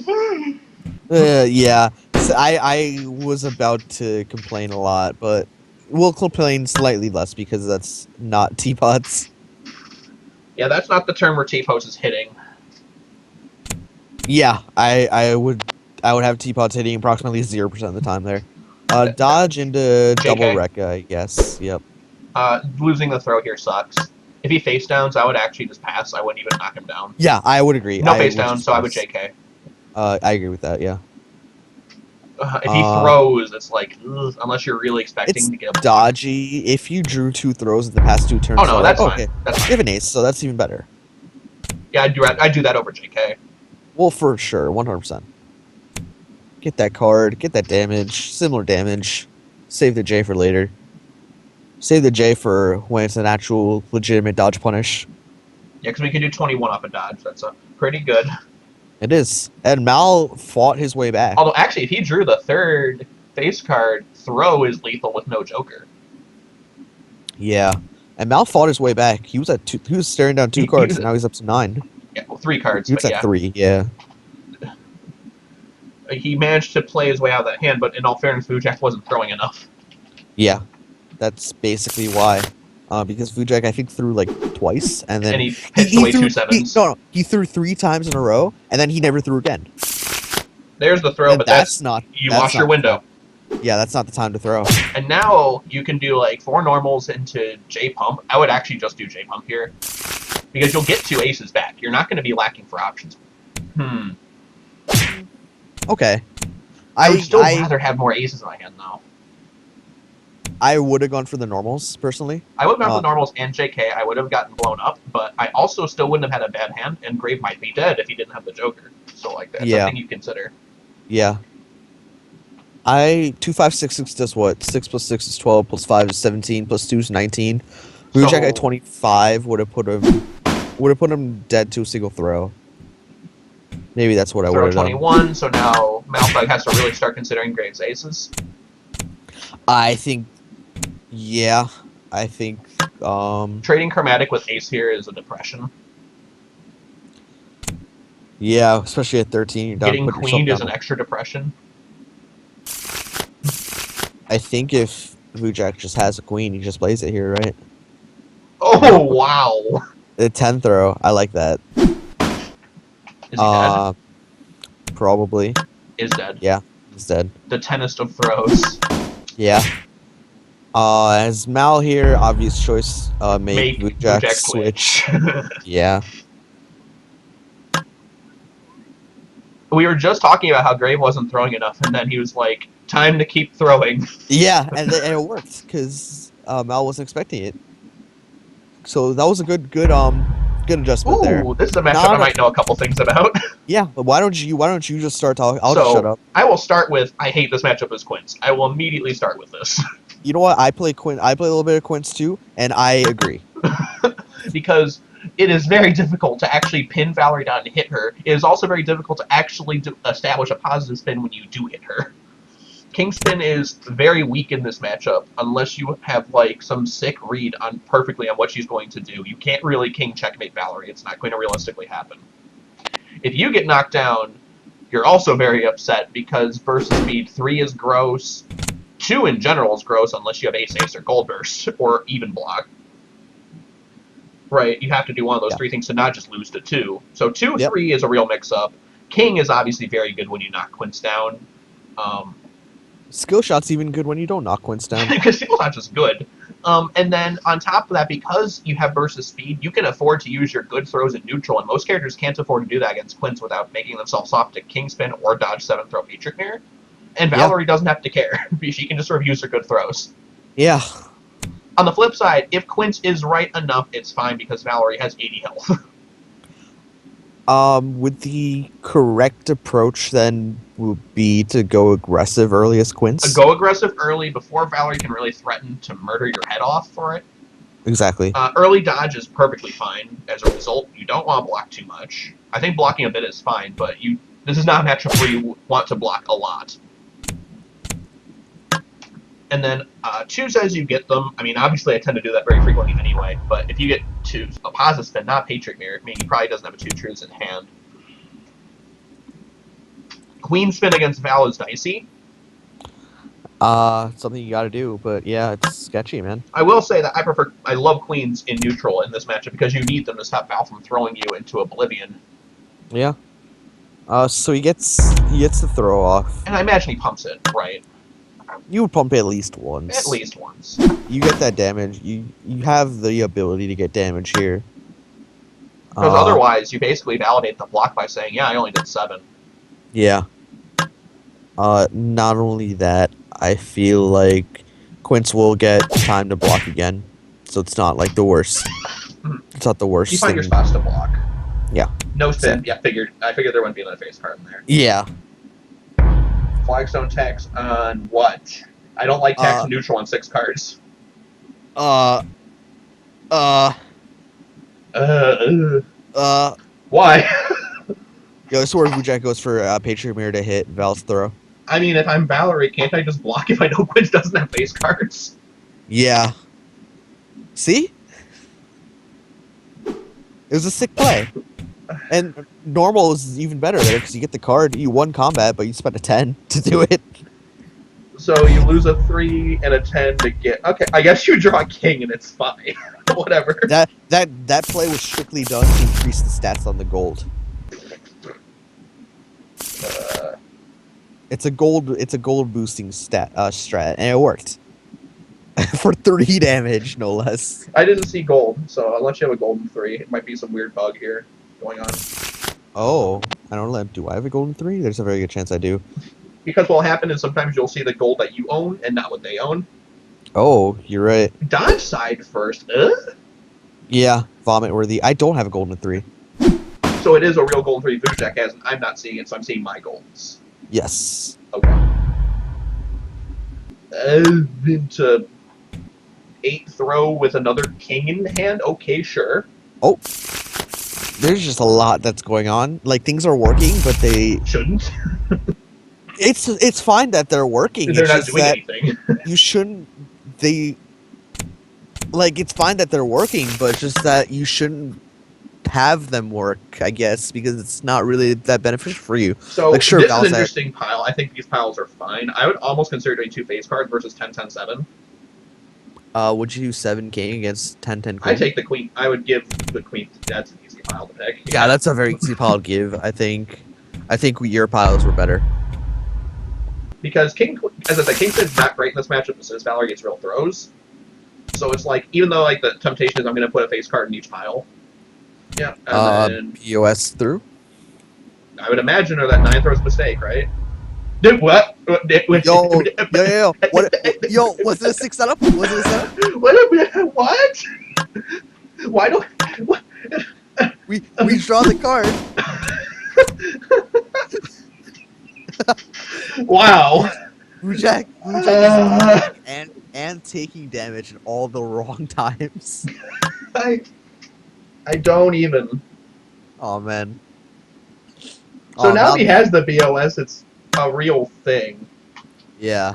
yeah. So I was about to complain a lot, but we'll complain slightly less because that's not T-pots. Yeah, that's not the term where T-post is hitting. Yeah, I would have T-pots hitting approximately 0% of the time there. Dodge into JK. double Rekka, I guess. Yep. Losing the throw here sucks. If he face downs, I would actually just pass. I wouldn't even knock him down. Yeah, I would agree. No face down, so I would JK. I agree with that, yeah. If he throws, it's like, ugh, unless you're really expecting to get a dodgy. If you drew 2 throws in the past 2 turns... Oh, no, that's fine. Okay. That's fine. You have an ace, so that's even better. Yeah, I'd do that over JK. Well, for sure, 100%. Get that card, get that damage, similar damage. Save the J for later. Save the J for when it's an actual legitimate dodge punish. Yeah, because we can do 21 off a dodge. That's a pretty good. It is. And Mal fought his way back. Although, actually, if he drew the third face card, throw is lethal with no Joker. Yeah. And Mal fought his way back. He was at two, he was staring down 2 cards, and now he's up to 9. Yeah, well, 3 cards, He was but at yeah. 3, yeah. He managed to play his way out of that hand, but in all fairness, Vujak wasn't throwing enough. Yeah. That's basically why. Because Vujak, I think, threw like twice, and then And he pitched away threw, 2 sevens. he threw 3 times in a row, and then he never threw again. There's the throw, And but that's not. you that's lost not your window. Yeah, that's not the time to throw. And now you can do like 4 normals into J pump. I would actually just do J pump here because you'll get 2 aces back. You're not going to be lacking for options. Okay. I would still rather have more aces in my hand though. I would have gone for the normals personally. I would have gone for the normals and JK. I would have gotten blown up, but I also still wouldn't have had a bad hand, and Grave might be dead if he didn't have the Joker. So like that's something you consider. Yeah. 2, 5, 6, 6 does what? 6 plus 6 is 12, plus 5 is 17, plus 2 is 19. Vujak at 25 would have put him dead to a single throw. Maybe that's what I would have done. 21, so now Malphite has to really start considering Grave's aces. I think, yeah, trading Chromatic with ace here is a depression. Yeah, especially at 13. You're Getting queened is an extra depression. I think if Vujak just has a queen, he just plays it here, right? Oh, wow. The 10 throw, I like that. Is he dead? Probably. Is dead. Yeah, he's dead. The 10est of throws. Yeah. As Mal here, obvious choice, make Vujak switch. Yeah. We were just talking about how Grave wasn't throwing enough, and then he was like, time to keep throwing. Yeah, and it worked, because Mal wasn't expecting it. So that was a good adjustment there. Ooh, this is a matchup I might know a couple things about. Yeah, but why don't you just start talking? I'll just shut up. I will start with, I hate this matchup as Quince. I will immediately start with this. You know what? I play a little bit of Quince too, and I agree. Because it is very difficult to actually pin Valerie down and hit her. It is also very difficult to actually establish a positive spin when you do hit her. King spin is very weak in this matchup unless you have like some sick read on perfectly on what she's going to do. You can't really king checkmate Valerie. It's not going to realistically happen. If you get knocked down, you're also very upset because burst speed 3 is gross. 2 in general is gross unless you have ace or gold burst or even block. Right, you have to do one of those 3 things to not just lose to 2. So 2, 3 is a real mix-up. King is obviously very good when you knock Quince down. Skill shot's even good when you don't knock Quince down. Because skill shot's just good. And then on top of that, because you have burst speed, you can afford to use your good throws in neutral, and most characters can't afford to do that against Quince without making themselves soft to king spin or dodge 7 throw Matrix Mirror. And Valerie doesn't have to care. She can just sort of use her good throws. Yeah. On the flip side, if Quince is right enough, it's fine because Valerie has 80 health. Would the correct approach then would be to go aggressive early as Quince? Go aggressive early before Valerie can really threaten to murder your head off for it. Exactly. Early dodge is perfectly fine. As a result, you don't want to block too much. I think blocking a bit is fine, but this is not a matchup where you want to block a lot. And then 2s as you get them. I mean, obviously I tend to do that very frequently anyway, but if you get 2s, a positive spin, not Patriot Mirror, meaning he probably doesn't have a 2 truths in hand. Queen spin against Val is dicey. Something you gotta do, but yeah, it's sketchy, man. I will say that I love queens in neutral in this matchup because you need them to stop Val from throwing you into oblivion. Yeah. So he gets the throw off. And I imagine he pumps it, right? You would pump it at least once. At least once. You get that damage. You have the ability to get damage here. Because otherwise, you basically validate the block by saying, yeah, I only did 7. Yeah. Not only that, I feel like Quince will get time to block again. So it's not like the worst. It's not the worst You find thing. your spots to block. Yeah. No spin. Same. Yeah, I figured there wouldn't be another face card in there. Yeah. Flagstone tax on what? I don't like tax neutral on 6 cards. Uh. Why? Yo, this is where Vujak goes for Patriot Mirror to hit Val's throw. I mean, if I'm Valerie, can't I just block if I know Quinch doesn't have face cards? Yeah. See? It was a sick play. And normal is even better there because you get the card, you won combat, but you spent a 10 to do it. So you lose a 3 and a 10 to get... Okay, I guess you draw a king and it's fine. Whatever. That play was strictly done to increase the stats on the gold. It's a gold boosting strat, and it worked. For 3 damage, no less. I didn't see gold, so unless you have a golden 3, it might be some weird bug here going on. Oh, I don't know. Do I have a golden 3? There's a very good chance I do. Because what'll happen is sometimes you'll see the gold that you own and not what they own. Oh, you're right. Dodge side first. Yeah, vomit worthy. I don't have a golden 3. So it is a real golden 3 Vujak has, and I'm not seeing it, so I'm seeing my goldens. Yes. Okay. Into 8 throw with another king in hand? Okay, sure. Oh. There's just a lot that's going on. Like, things are working, but they... Shouldn't. It's fine that they're working. They're it's not just doing that anything. you shouldn't... Like, it's fine that they're working, but it's just that you shouldn't have them work, I guess, because it's not really that beneficial for you. So, like, sure, this is an interesting pile. I think these piles are fine. I would almost consider doing 2 face cards versus 10-10-7. Would you do 7 king against 10-10 queen? I take the queen. I would give the queen. That's an easy pile to pick. Yeah, that's a very easy pile to give, I think. I think your piles were better. Because King, as I said, King Queen's not great in this matchup since Valerie gets real throws. So it's like, even though like the temptation is I'm going to put a face card in each pile. Yeah. And then POS through? I would imagine, or that 9 throws mistake, right? Did what? Yo, yo, was it a 6 setup? Was it a setup? What? Why don't... What? We draw the card. Wow. Vujak is and taking damage in all the wrong times. I don't even. Oh man. So now he has the BOS. It's a real thing. Yeah.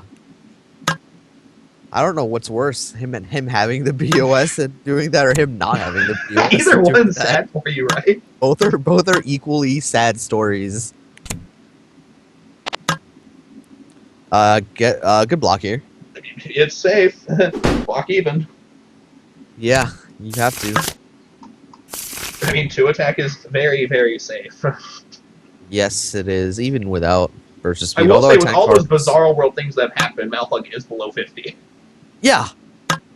I don't know what's worse, him having the BOS and doing that, or him not having the BOS. Either one's sad for you, right? Both are equally sad stories. Good block here. It's safe. Block even. Yeah, you have to. I mean, 2 attack is very, very safe. Yes, it is, even without versus speed. I will say, with all cards, those bizarre world things that have happened, Malthug is below 50. Yeah.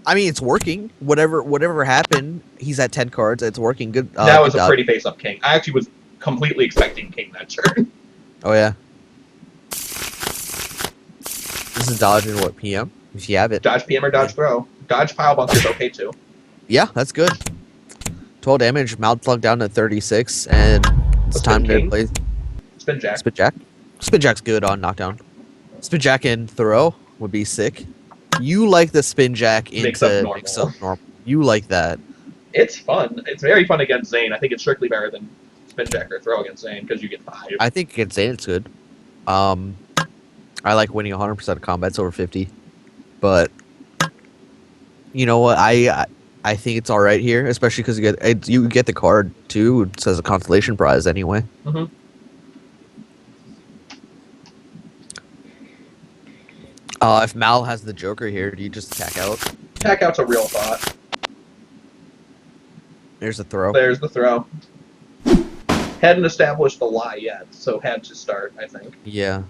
I mean, it's working. Whatever happened, he's at 10 cards. It's working. Good. That was good a pretty face-up king. I actually was completely expecting king that turn. Oh, yeah. This is dodging what, PM? If you have it. Dodge PM or dodge throw. Dodge pile bunker is okay, too. Yeah, that's good. 12 damage, mouth plug down to 36, and it's time to play Spin Jack. Spin Jack. Spin Jack's good on knockdown. Spin Jack and throw would be sick. You like the Spin Jack into mix up normal. You like that. It's fun. It's very fun against Zane. I think it's strictly better than Spin Jack or throw against Zane because you get 5. I think against Zane it's good. I like winning 100% of combats over 50, but you know what? I think it's all right here, especially because you get the card too. It says a consolation prize anyway. Mm-hmm. If Mal has the Joker here, do you just attack out? Attack out's a real thought. There's the throw. There's the throw. Hadn't established the lie yet, so had to start, I think. Yeah.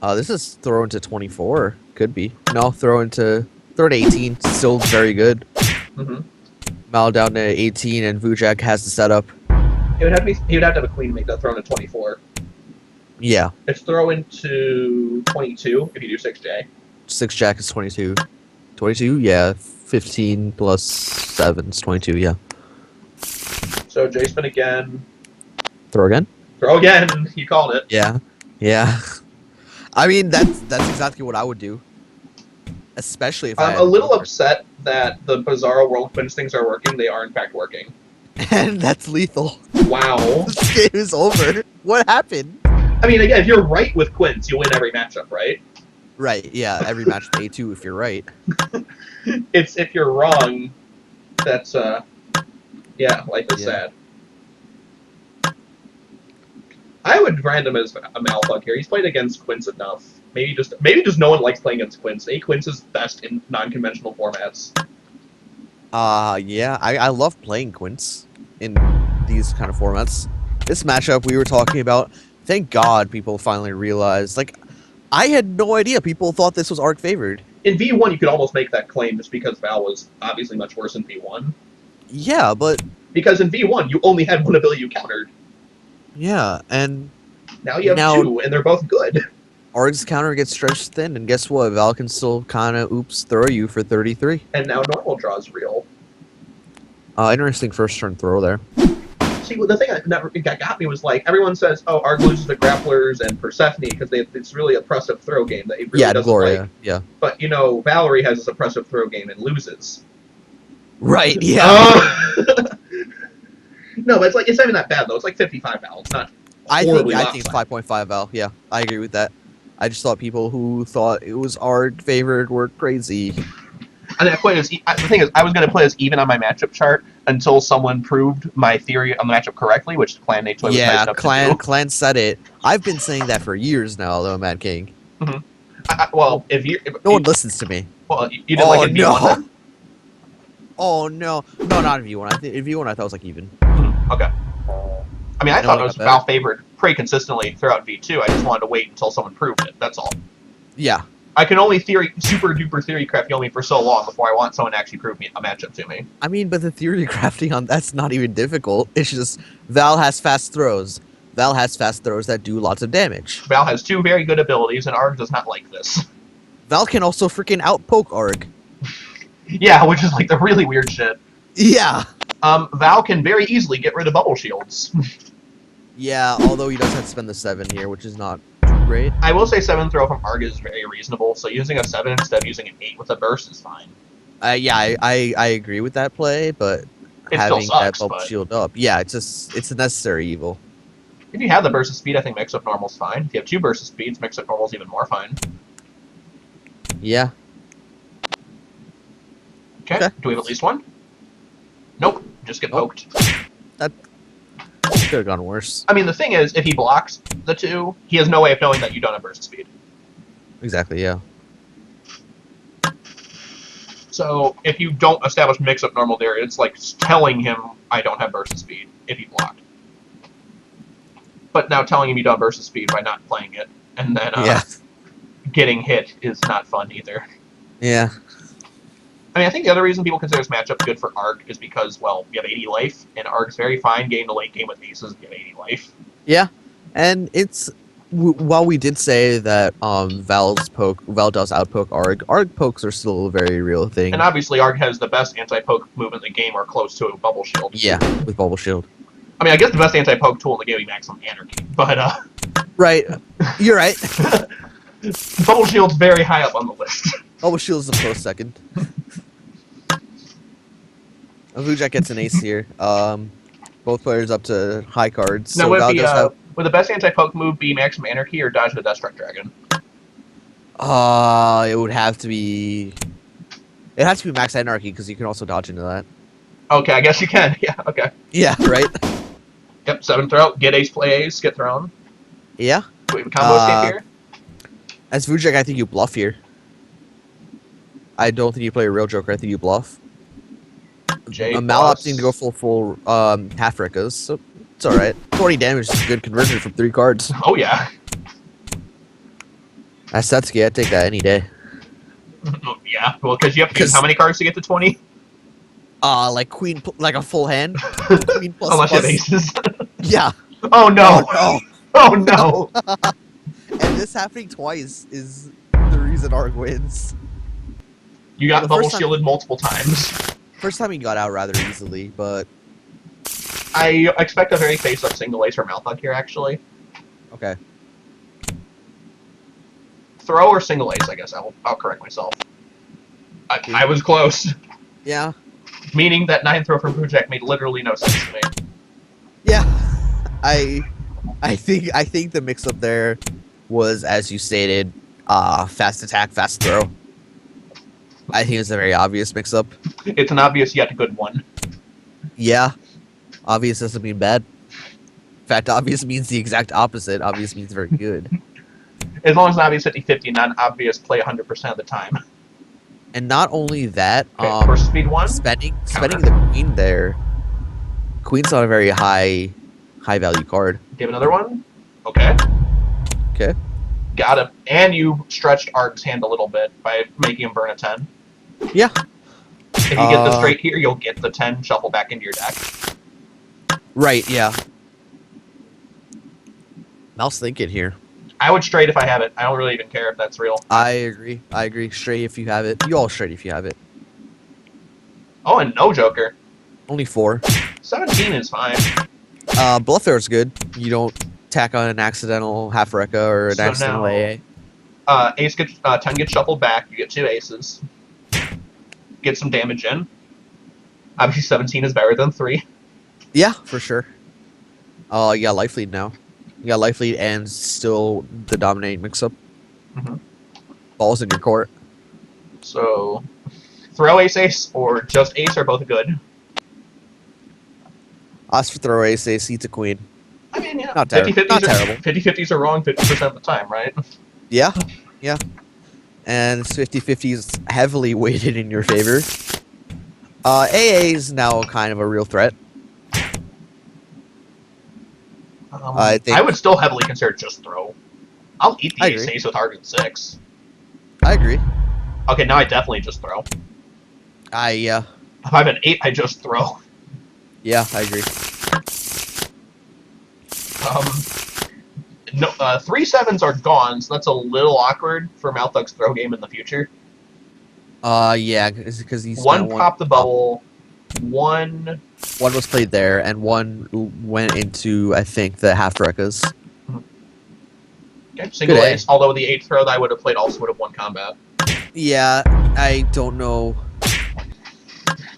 This is throw into 24. Could be. No, throw to 18. Still very good. Mm-hmm. Mal down to 18, and Vujak has the setup. He would have to have a queen to make that throw into 24. Yeah. It's throw into 22 if you do 6J. 6 Jack is 22. 22? Yeah. 15 plus 7 is 22, yeah. So J-spin again. Throw again. Throw again. You called it. Yeah. Yeah. I mean, that's exactly what I would do. Especially if I I'm had a little Joker. upset that the Bizarro World Quince things are working. They are in fact working. And that's lethal. Wow. This game is over. What happened? I mean, again, if you're right with Quince, you win every matchup, right? Right, yeah, every match A2 if you're right. It's if you're wrong, that's yeah, life is Yeah. sad. I would brand him as a Malthug here. He's played against Quince enough. Maybe just no one likes playing against Quince. Quince is best in non-conventional formats. Yeah, I love playing Quince in these kind of formats. This matchup we were talking about, thank God people finally realized. Like, I had no idea people thought this was Arc favored. In V1, you could almost make that claim just because Val was obviously much worse in V1. Yeah, but... Because in V1, you only had one ability you countered. Yeah, and... Now you have two, and they're both good. Arc's counter gets stretched thin, and guess what? Val can still kind of, throw you for 33. And now normal draw's real. Interesting first turn throw there. See, the thing that got me was, like, everyone says, oh, Arc loses to Grapplers and Persephone because it's really a oppressive throw game that it really doesn't Gloria, like. yeah. But, you know, Valerie has this oppressive throw game and loses. Right, yeah. No, but it's not even that bad, though. It's like 55 Val. It's not horribly I think it's 5.5 Val. Yeah, I agree with that. I just thought people who thought it was Arc favored were crazy. And the thing is, I was going to play this even on my matchup chart until someone proved my theory on the matchup correctly, which Clan Nate was nice enough to do. Clan said it. I've been saying that for years now, though, Mad King. Mm-hmm. Well, no one listens to me. Well, you didn't like it in V1 then? Oh, no. No, not in V1. In V1, I thought it was like even. Okay. I mean, I thought it was Val favored pretty consistently throughout V2. I just wanted to wait until someone proved it. That's all. Yeah. I can only super duper theory craft Yomi for so long before I want someone to actually prove me a matchup to me. I mean, but the theory crafting on that's not even difficult. It's just Val has fast throws. Val has fast throws that do lots of damage. Val has two very good abilities, and Arg does not like this. Val can also freaking outpoke Arg. Yeah, which is like the really weird shit. Yeah. Val can very easily get rid of bubble shields. Yeah, although he does have to spend the 7 here, which is not too great. I will say 7 throw from Arg is very reasonable, so using a 7 instead of using an 8 with a burst is fine. Yeah, I agree with that play, but it having still sucks, that bubble shield up, yeah, it's a necessary evil. If you have the burst of speed, I think mix-up normal's fine. If you have 2 burst of speeds, mix-up normal's even more fine. Yeah. Okay. Do we have at least one? Nope. Just get poked. That could have gone worse. I mean, the thing is, if he blocks the 2, he has no way of knowing that you don't have burst of speed. Exactly, yeah. So, if you don't establish mix-up normal there, it's like telling him, I don't have burst of speed, if he blocked. But now telling him you don't have burst of speed by not playing it, and then getting hit is not fun either. Yeah. I mean, I think the other reason people consider this matchup good for Arg is because, well, you have 80 life, and Arg's very fine getting the late game with aces, you have 80 life. Yeah, and it's... While we did say that Val does outpoke Arg pokes are still a very real thing. And obviously Arg has the best anti-poke move in the game or close to a bubble shield. Yeah, with bubble shield. I mean, I guess the best anti-poke tool in the game would be Maximum Anarchy, but Right, you're right. Bubble shield's very high up on the list. Bubble shield is a close second. Vujak gets an ace here. Both players up to high cards. Now, So would the best anti-poke move be Maximum Anarchy or Dodge the Deathstruck Dragon? It would have to be... It has to be Max Anarchy, because you can also dodge into that. Okay, I guess you can. Yeah, okay. Yeah, right? Yep, 7 throw. Get ace, play ace, get thrown. Yeah. Do we have a combo escape here? As Vujak, I think you bluff here. I don't think you play a real Joker. I think you bluff. Mal opting to go full half Rekkas, so it's alright. 20 damage is a good conversion from 3 cards. Oh, yeah. That's Setsuki, I'd take that any day. Yeah, well, because you have to use how many cards to get to 20? Like queen, like a full hand. Queen plus Unless you plus. have aces. Yeah. Oh, no. Oh, Oh, no. And this happening twice is the reason Arg wins. You got bubble shielded multiple times. First time he got out rather easily, but... I expect a very face-up single ace for Malthug here, actually. Okay. Throw or single ace, I guess. I'll correct myself. I was close. Yeah. Meaning that 9 throw from Vujak made literally no sense to me. Yeah. I think the mix up there was, as you stated, fast attack, fast throw. I think it's a very obvious mix up. It's an obvious yet good one. Yeah. Obvious doesn't mean bad. In fact, obvious means the exact opposite. Obvious means very good. As long as an obvious 50-50, not an obvious play 100% of the time. And not only that, Okay, first speed 1. spending the queen there. Queen's not a very high value card. Give another one. Okay. Okay. Got him. And you stretched Arg's hand a little bit by making him burn a 10. Yeah. If you get the straight here, you'll get the 10 shuffle back into your deck. Right, yeah. Mouse thinking here. I would straight if I have it. I don't really even care if that's real. I agree. Straight if you have it. You all straight if you have it. Oh, and no Joker. Only 4. 17 is fine. Bluff there is good. You don't tack on an accidental half Rekka or an accidental AA. Ace gets 10 gets shuffled back. You get 2 aces. Get some damage in. Obviously, 17 is better than 3. Yeah, for sure. Oh, you got life lead now. You got life lead and still the dominating mix-up. Mm-hmm. Ball's in your court. So, throw ace or just ace are both good. Ask for throw ace, seat to queen. I mean, yeah, Not terrible. 50-50s are wrong 50% of the time, right? Yeah, yeah. And 50-50s heavily weighted in your favor. AA is now kind of a real threat. I would still heavily consider just throw. I'll eat the ace with Argent 6. I agree. Okay, now I definitely just throw. If I have an 8, I just throw. Yeah, I agree. No, 3 7s are gone, so that's a little awkward for Malthug's throw game in the future. Yeah, because he's one popped the bubble, one was played there, and one went into, I think, the half Rekkas. Okay, single ace. Although the 8th throw that I would have played also would have won combat. Yeah, I don't know.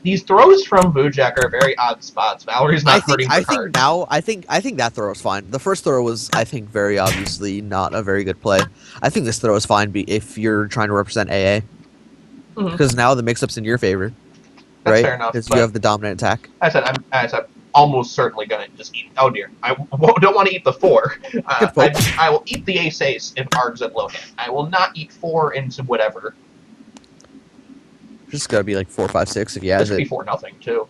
These throws from Vujak are very odd spots. Valerie's not hurting the card. I think that throw is fine. The first throw was, I think, very obviously not a very good play. I think this throw is fine if you're trying to represent AA. Because now the mix-up's in your favor. That's right? fair enough. Because you have the dominant attack. I said I'm almost certainly going to just eat... Oh, dear. I don't want to eat the 4. I will eat the ace if Arg's at low hand. I will not eat 4 into whatever. Just gotta be like 4, 5, 6 if he has it. This could be 4-0, too.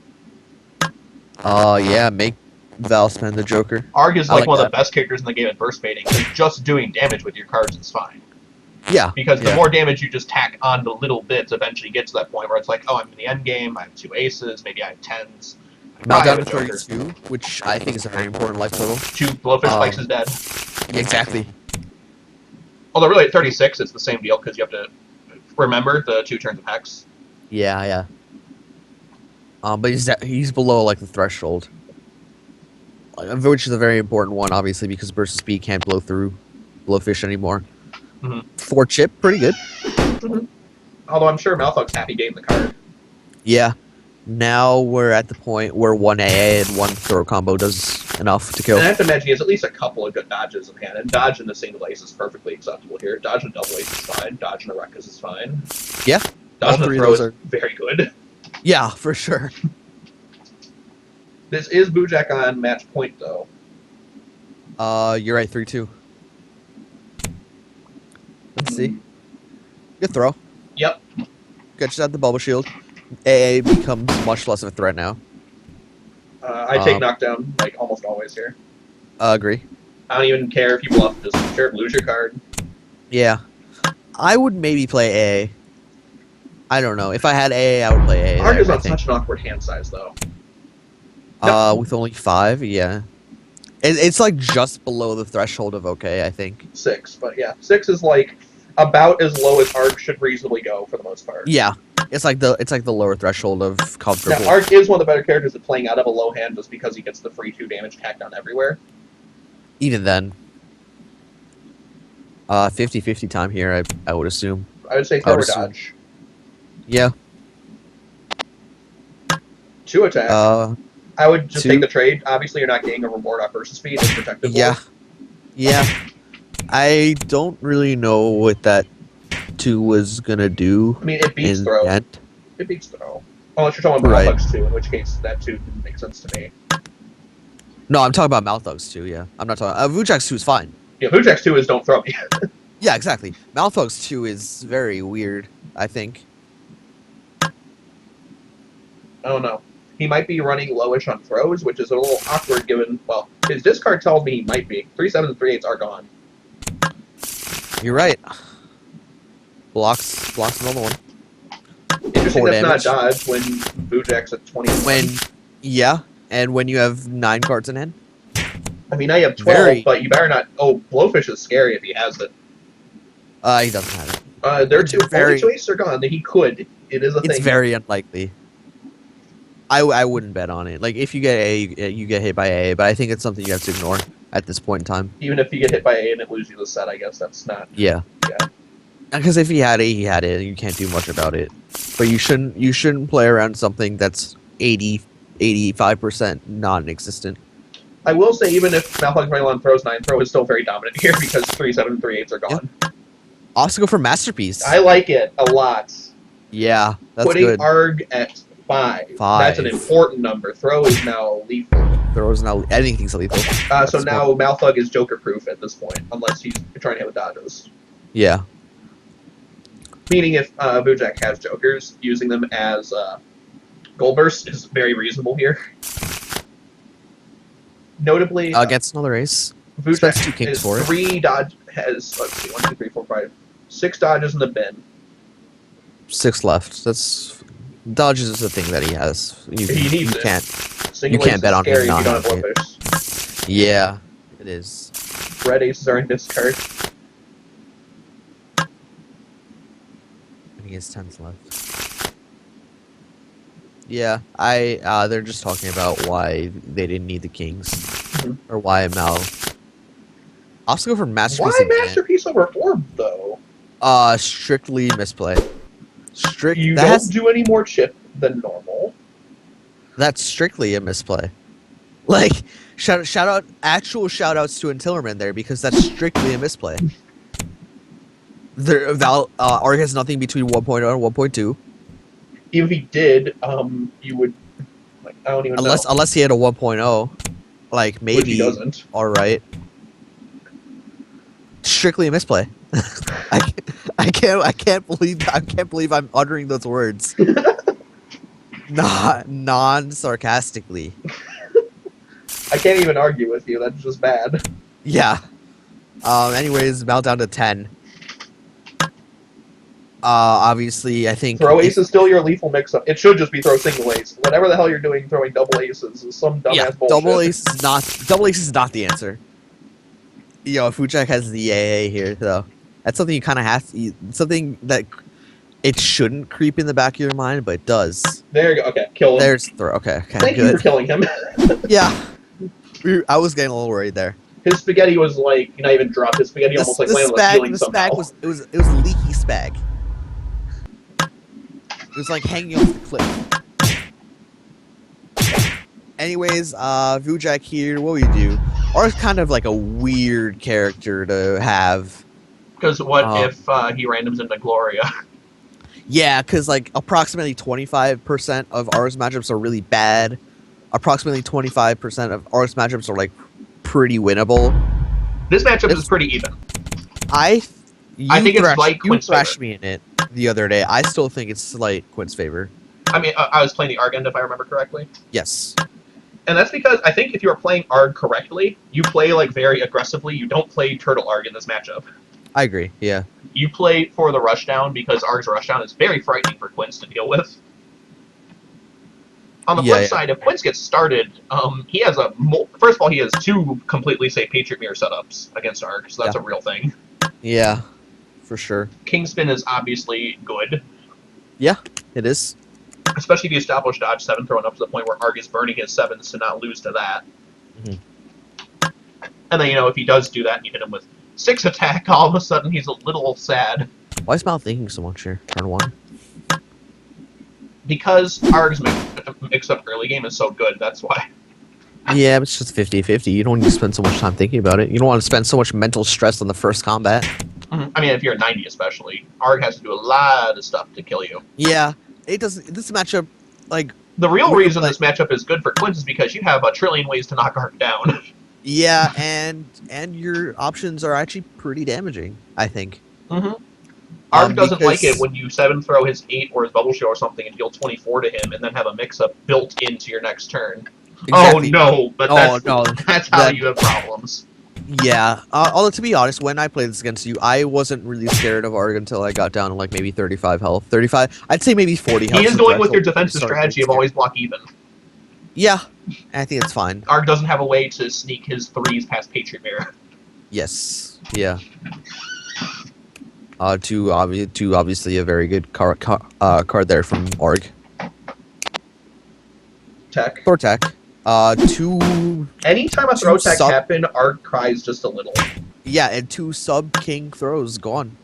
Yeah, make Val spend the Joker. Arg is like one of the best characters in the game at burst baiting, because just doing damage with your cards is fine. Yeah. Because the more damage you just tack on the little bits, eventually you get to that point where it's like, oh, I'm in the end game, I have 2 aces, maybe I have 10s. Now down to 32, which I think is a very important life total. 2 Blowfish Spikes is dead. Exactly. Although really at 36, it's the same deal, because you have to remember the 2 turns of Hex. Yeah, yeah. But he's below like the threshold, which is a very important one, obviously, because burst speed can't blow through Blowfish anymore. 4 chip, pretty good. Although I'm sure Malthug's happy getting the card. Yeah. Now we're at the point where 1 AA and 1 throw combo does enough to kill. And I have to imagine he has at least a couple of good dodges in hand. And dodge in the single ace is perfectly acceptable here. Dodge in a double ace is fine. Dodge in a Rekkas is fine. Yeah. Dodge in a throw is very good. Yeah, for sure. This is Vujak on match point, though. You're right, 3-2. Let's see. Good throw. Yep. Gets out the bubble shield. AA becomes much less of a threat now. I take knockdown, like, almost always here. Agree. I don't even care if you bluff, just sure, lose your card. Yeah. I would maybe play AA. I don't know. If I had AA, I would play AA. Arg is on such an awkward hand size, though. With only 5, yeah. It's like just below the threshold of okay, I think. 6, but yeah. 6 is like about as low as Arg should reasonably go for the most part. Yeah. It's like the lower threshold of Now, comfortable. Arc is one of the better characters at playing out of a low hand just because he gets the free 2 damage tacked on everywhere. Even then, 50-50 time here. I would assume. I would say I throw would or assume. dodge. Yeah. 2 attack. I would just 2. take the trade. Obviously, you're not getting a reward off versus speed. It's protective. Yeah. Yeah. I don't really know what that 2 was gonna do. I mean, it beats in throw. the end. It beats throw. Unless you're talking about Right. Malthugs 2, in which case that 2 didn't make sense to me. No, I'm talking about Malthugs 2. Yeah, I'm not talking. Vujak's 2 is fine. Yeah, Vujak's 2 is don't throw me. Yeah, exactly. Malthugs 2 is very weird. I think. I don't know. He might be running lowish on throws, which is a little awkward given, well, his discard tells me he might be. 3/7s and 3/8s are gone. You're right. Blocks another one. Interesting 4 that's damage. not dodge when Vujak's at 20. And when you have 9 cards in hand. I mean, now you have 12, Very. but you better not. Oh, Blowfish is scary if he has it. He doesn't have it. There are It's two. very- Only 2 aces are gone. He could. It is a It's thing. very unlikely. I wouldn't bet on it. Like if you get A, you get hit by A, but I think it's something you have to ignore at this point in time. Even if you get hit by A and it loses you the set, I guess that's not. Yeah. Yeah. Because if he had A, he had it. You can't do much about it. But you shouldn't play around something that's 85% non-existent. I will say, even if Malphite Raylon throws 9, throw is still very dominant here because 3/7 and 3/8s are gone. Also go for Masterpiece. I like it a lot. Yeah, that's Putting good. Arg at 5. 5. That's an important number. Throw is now lethal. Throws now anything's lethal. So now Malthug is Joker-proof at this point, unless he's trying to hit with dodges. Yeah. Meaning if Vujak has Jokers, using them as Gold Burst is very reasonable here. Notably, Against another ace. Vujak spends 2 kings is for it. 3 dodge has, let's see, 1, 2, 3, 4, 5, 6 dodges in the bin. 6 left. That's dodges is the thing that he has. He needs you it. can't. Single can't ace bet is on him scary if not you don't have having Blowfish. Yeah, it is. Red aces are in discard. I think he has 10s left. Yeah, they're just talking about why they didn't need the kings. Mhm. Or why Mal. I'll also go for Masterpiece Why again. Masterpiece over Orb, though? Strictly misplay. You don't do any more chip than normal. That's strictly a misplay. Like, actual shout outs to Intillerman there because that's strictly a misplay. Arg has nothing between 1.0 and 1.2. Even if he did, you would, like, I don't even know. Unless he had a 1.0. Like, Which he maybe. doesn't. Alright. Strictly a misplay. I can't believe I'm uttering those words. Non-sarcastically. I can't even argue with you. That's just bad. Yeah. Anyways, Mal down to 10. Obviously, I think Throw ace is still your lethal mix-up. It should just be throw single ace. Whatever the hell you're doing, throwing double aces is some dumbass bullshit. double ace is not the answer. If Vujak has the AA here, though, that's something you kind of have to. Something that it shouldn't creep in the back of your mind, but it does. There you go. Okay, kill him. There's throw. Okay, Thank you for killing him. Yeah, I was getting a little worried there. His spaghetti was like not even dropped. His spaghetti almost like landed on the ceiling somehow. It was a leaky spag. It was like hanging off the cliff. Anyways, Vujak here. What would you do? Or it's kind of like a weird character to have. Because what if he randoms into Gloria? Yeah, because like approximately 25% of Aura's matchups are really bad. Approximately 25% of Aura's matchups are like pretty winnable. This matchup is pretty even. I think it's slight you Quint's thrashed favor. me in it the other day. I still think it's slight Quint's favor. I mean, I was playing the Arg end, if I remember correctly. Yes. And that's because I think if you are playing Arg correctly, you play like very aggressively. You don't play Turtle Arg in this matchup. I agree, yeah. You play for the rushdown because Arg's rushdown is very frightening for Quince to deal with. On the flip side, if Quince gets started, he has first of all, he has 2 completely safe Patriot Mirror setups against Arg, so that's a real thing. Yeah, for sure. Kingspin is obviously good. Yeah, it is. Especially if you establish dodge 7 throwing up to the point where Arg is burning his 7s to not lose to that. Mhm. And then, if he does do that and you hit him with 6 attack, all of a sudden he's a little sad. Why is Mal thinking so much here? Turn 1. Because Arg's mix-up early game is so good, that's why. Yeah, but it's just 50-50. You don't need to spend so much time thinking about it. You don't want to spend so much mental stress on the first combat. I mean, if you're at 90 especially, Arg has to do a lot of stuff to kill you. Yeah, it doesn't. This matchup, like... The real reason this matchup is good for Quince is because you have a trillion ways to knock Arg down. Yeah, and your options are actually pretty damaging, I think. Arg doesn't like it when you 7-throw his 8 or his bubble show or something and deal 24 to him and then have a mix-up built into your next turn. Exactly. Oh no, but that's how you have problems. Yeah, although to be honest, when I played this against you, I wasn't really scared of Arg until I got down to like maybe 35 health. 35, I'd say maybe 40 health. He is going with your defensive strategy of always block even. Yeah, I think it's fine. Arg doesn't have a way to sneak his 3s past Patriot Mirror. Yes, yeah. Obviously a very good card there from Arg. Tech. Thor tech. Anytime a throw tech happen, Arg cries just a little. Yeah, and 2 sub-king throws gone.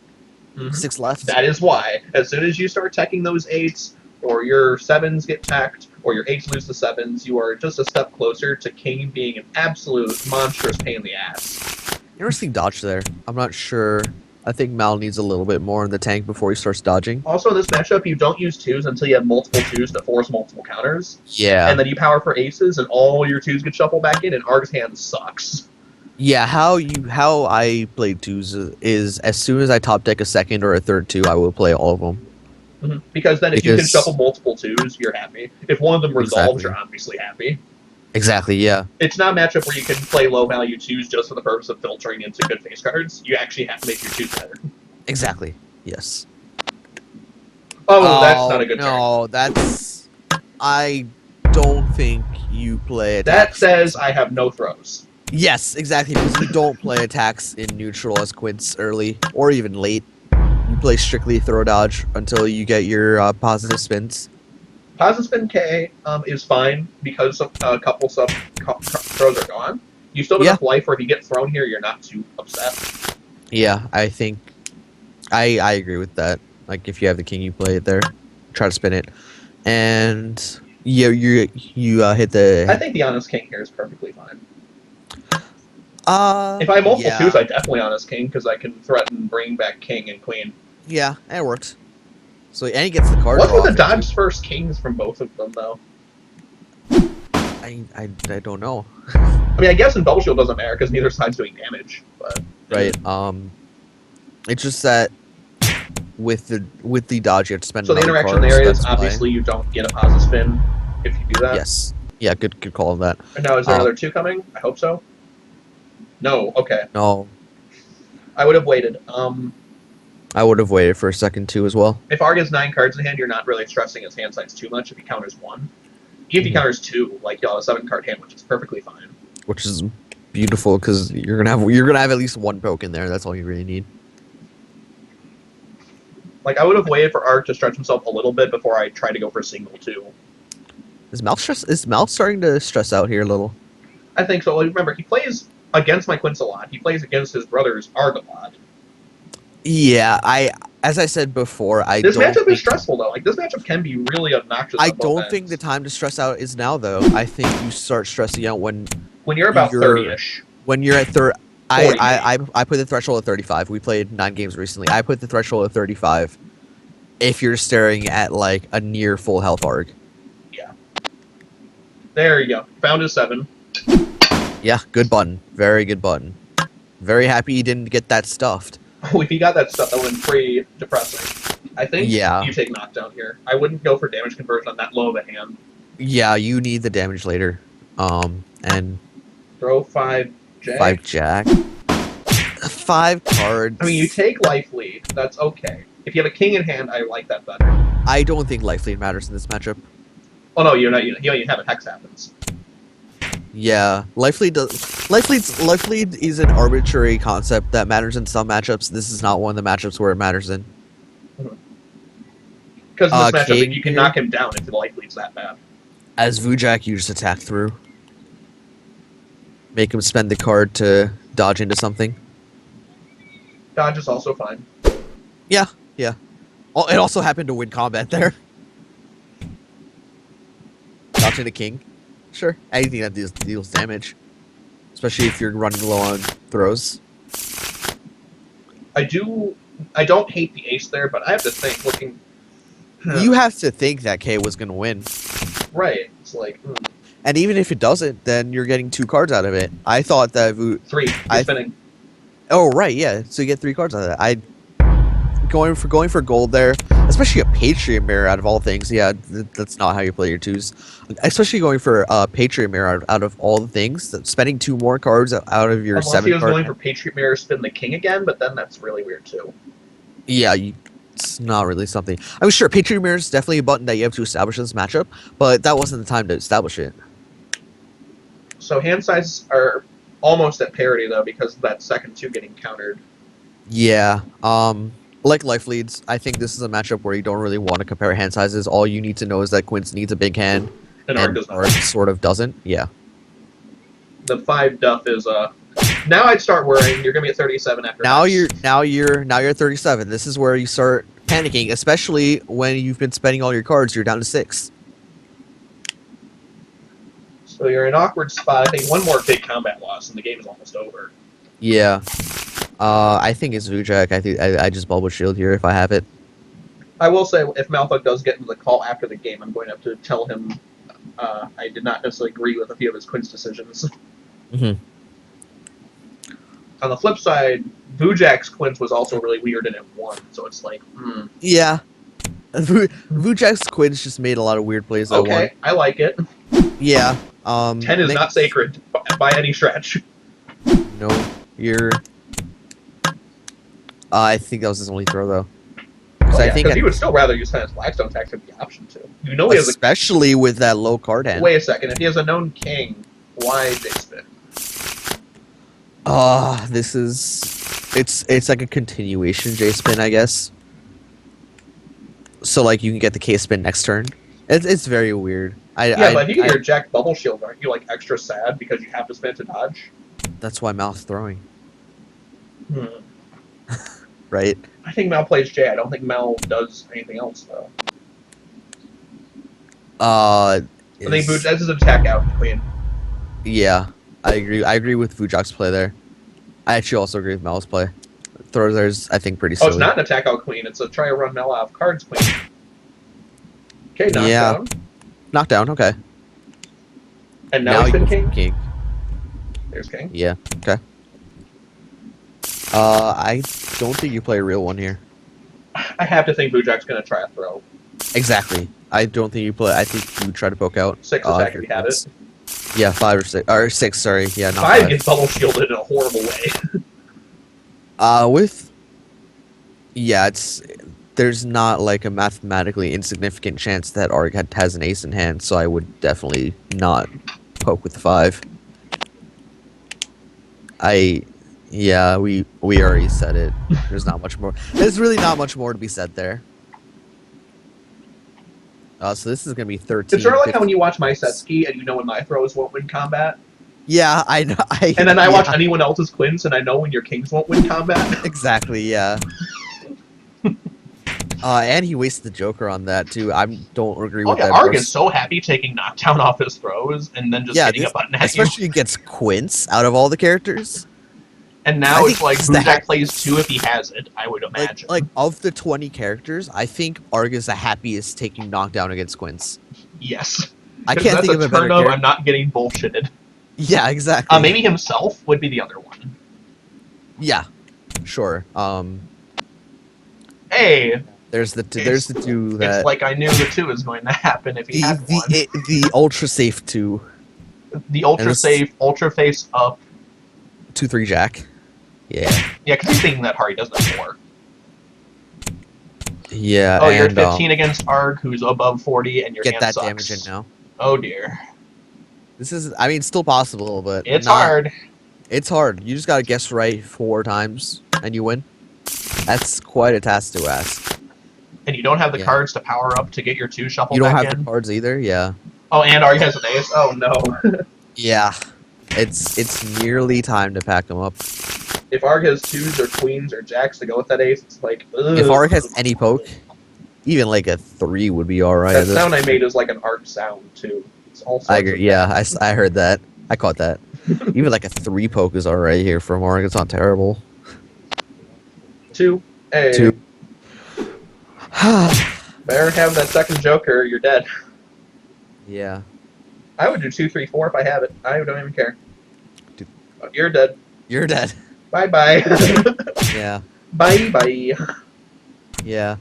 6 left. That is why. As soon as you start teching those 8s, or your 7s get teched, or your 8s lose the 7s, you are just a step closer to King being an absolute monstrous pain in the ass. Interesting dodge there. I'm not sure. I think Mal needs a little bit more in the tank before he starts dodging. Also, in this matchup, you don't use 2s until you have multiple 2s to force multiple counters. Yeah. And then you power for aces, and all your 2s get shuffled back in, and Arg's hand sucks. Yeah, how I play 2s is as soon as I top deck a second or a third 2, I will play all of them. Because then if you can shuffle multiple 2s, you're happy. If one of them resolves, you're obviously happy. Exactly, yeah. It's not a matchup where you can play low-value 2s just for the purpose of filtering into good face cards. You actually have to make your 2s better. Exactly, yes. Oh, that's not a good turn. No, that's... I don't think you play That attacks. says I have no throws. Yes, exactly, because you don't play attacks in neutral as Quince early, or even late. You play strictly throw dodge until you get your positive spins. Positive spin K is fine because a couple throws are gone. You still have enough life where if you get thrown here, you're not too upset. Yeah, I think I agree with that. Like if you have the king, you play it there, try to spin it, and you hit the. I think the honest king here is perfectly fine. If I have multiple 2s, I definitely honest king because I can threaten bring back king and queen. Yeah, it works. So and he gets the card. What's with the dodge first kings from both of them though? I don't know. I mean, I guess in Bubble Shield doesn't matter because neither side's doing damage. But right. It's just that with the dodge, you have to spend. So the interaction there is obviously you don't get a positive spin if you do that. Yes. Yeah. Good call on that. And now is there another 2 coming? I hope so. No. Okay. No. I would have waited. I would have waited for a second too as well. If Arg has 9 cards in hand, you're not really stressing his hand size too much if he counters 1. Even if he counters 2, like you'll have a 7-card hand, which is perfectly fine. Which is beautiful because you're gonna have at least 1 poke in there. That's all you really need. Like I would have waited for Arg to stretch himself a little bit before I try to go for single 2. Is Mal starting to stress out here a little? I think so. Like, remember, he plays against my Quince a lot. He plays against his brother's Arg a lot. Yeah, as I said before, this matchup is stressful though. Like this matchup can be really obnoxious. I don't think the time to stress out is now though. I think you start stressing out when you're about 30-ish. When you're at 30. I put the threshold at 35. We played 9 games recently. I put the threshold at 35. If you're staring at like a near full health Arg. Yeah. There you go. Found his 7. Yeah, good button. Very good button. Very happy you didn't get that stuffed. Oh, if you got that stuff, that would have been pretty depressing. I think you take knockdown here. I wouldn't go for damage conversion on that low of a hand. Yeah, you need the damage later. And throw 5 jack. 5 jack. 5 cards. I mean, you take life lead. That's okay. If you have a king in hand, I like that better. I don't think life lead matters in this matchup. Oh no, you don't even have it. Hex happens. Yeah, life lead is an arbitrary concept that matters in some matchups. This is not one of the matchups where it matters in. Because in this matchup, King you can here. knock him down if the life lead's that bad. As Vujak, you just attack through. Make him spend the card to dodge into something. Dodge is also fine. Yeah. Oh, it also happened to win combat there. Dodge into King. Sure. Anything that deals damage. Especially if you're running low on throws. I don't hate the ace there, but I have to think, looking... You have to think that K was going to win. Right. It's like... And even if it doesn't, then you're getting 2 cards out of it. I thought that... 3. You're spinning. Oh, right, yeah. So you get 3 cards out of that. Going for gold there, especially a Patriot Mirror out of all things. Yeah, that's not how you play your 2s. Especially going for a Patriot Mirror out of all the things. Spending 2 more cards out of your 7 Unless he was card. going for Patriot Mirror, spin the king again, but then that's really weird too. Yeah, it's not really something. I mean, sure, Patriot Mirror is definitely a button that you have to establish in this matchup, but that wasn't the time to establish it. So hand sizes are almost at parity though, because of that second 2 getting countered. Yeah, like life leads, I think this is a matchup where you don't really want to compare hand sizes. All you need to know is that Quince needs a big hand, And Arg does not. Arg sort of doesn't. Yeah. The 5 duff is now I'd start worrying. You're gonna be at 37 after. Now you're 37. This is where you start panicking, especially when you've been spending all your cards. You're down to 6. So you're in an awkward spot. I think one more big combat loss and the game is almost over. Yeah. I think it's Vujak. I just bubble shield here if I have it. I will say, if Malthug does get into the call after the game, I'm going to have to tell him I did not necessarily agree with a few of his Quince decisions. Mm-hmm. On the flip side, Vujak's Quince was also really weird and it won, so it's like, Yeah. Vujak's Quince just made a lot of weird plays that won. Okay, I like it. Yeah. 10 is not sacred by any stretch. No, you're... I think that was his only throw, though. Because he would still rather use 10 as Blackstone tax if the option to. You know he has especially with that low card hand. Wait a second, if he has a known king, why J-spin? This is... It's like a continuation J-spin, I guess. So, like, you can get the K-spin next turn. It's very weird. But if you get your Jack Bubble Shield, aren't you, like, extra sad because you have to spin to dodge? That's why Mal's throwing. Hmm. Right? I think Mal plays J. I don't think Mal does anything else, though. I think Vujak is attack out queen. Yeah, I agree. I agree with Vujak's play there. I actually also agree with Mal's play. Throw there's, I think, pretty silly. Oh, it's not an attack out queen. It's a try to run Mal out of cards queen. Okay, knockdown. Knockdown, okay. And now he's been king. There's king. Yeah, okay. I don't think you play a real one here. I have to think Vujak's going to try a throw. Exactly. I don't think you play. I think you try to poke out. 6 attack if you have it. Yeah, 5 or 6. Or 6, sorry. Yeah, not 5 5. gets bubble shielded in a horrible way. There's not like a mathematically insignificant chance that Arg has an ace in hand, so I would definitely not poke with the 5. We already said it. There's not much more. There's really not much more to be said there. So this is gonna be 13. It's sort of like how when you watch my set ski and you know when my throws won't win combat. Yeah, I know. And then I watch anyone else's Quince and I know when your kings won't win combat. Exactly, yeah. And he wasted the Joker on that too. I don't agree with that. Arg is so happy taking knockdown off his throws and then just hitting a button at you. Especially against Quince out of all the characters. And now it's like Vujak plays 2 if he has it, I would imagine. Like of the 20 characters, I think Arg is the happiest taking knockdown against Quince. Yes. I can't think of a better character. I'm not getting bullshitted. Yeah, exactly. Maybe himself would be the other one. Yeah, sure. Hey, there's the 2 that. It's like I knew the 2 is going to happen if he had one. The ultra safe 2. The ultra safe, ultra face up. 2/3 Jack. Yeah. Yeah, because he's thinking that Hari does that more. Yeah. Oh, you're 15 against Arg, who's above 40, and your get hand that sucks. damage in now. Oh dear. This is, I mean, still possible, but it's hard. It's hard. You just gotta guess right 4 times, and you win. That's quite a task to ask. and you don't have the Yeah. cards to power up to get your 2 shuffle You don't back have in. the cards either. Yeah. Oh, and Arg has an ace. Oh no. Yeah. It's nearly time to pack them up. If Arg has 2s or queens or jacks to go with that ace, it's like, ugh. If Arg has any poke, even like a 3 would be alright. That sound I made is like an Arg sound too. It's all sorts I agree. of Yeah, I heard that. I caught that. Even like a 3 poke is alright here from Arg. It's not terrible. 2. Hey. 2. Better have that second Joker, or you're dead. Yeah. I would do 2, 3, 4 if I have it. I don't even care. Dude. Oh, you're dead. You're dead. Bye bye. Yeah. Bye bye. Yeah.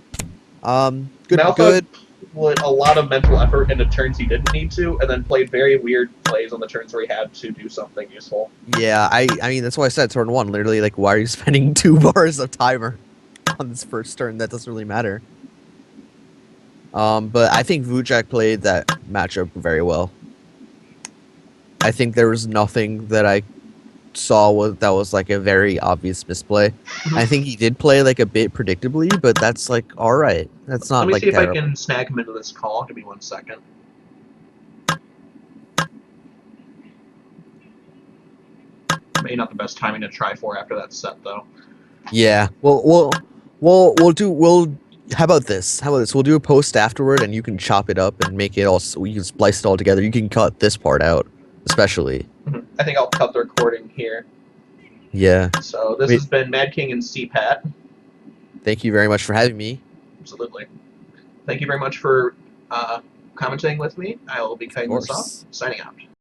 Good. Malfa Good. put a lot of mental effort into turns he didn't need to, and then played very weird plays on the turns where he had to do something useful. Yeah. I mean that's why I said turn 1. Literally, like, why are you spending 2 bars of timer on this first turn? That doesn't really matter. But I think Vujak played that matchup very well. I think there was nothing that I saw that was like a very obvious misplay. I think he did play like a bit predictably, but that's like alright. That's not Let me like see if terrible. I can snag him into this call. Give me 1 second. Maybe not the best timing to try for after that set, though. Yeah. We'll how about this? We'll do a post afterward and you can chop it up and make it all you can splice it all together. You can cut this part out, especially. I think I'll cut the recording here. Yeah. So this has been Mad King and cpat. Thank you very much for having me. Absolutely. Thank you very much for commenting with me. I will be cutting this off. Signing out.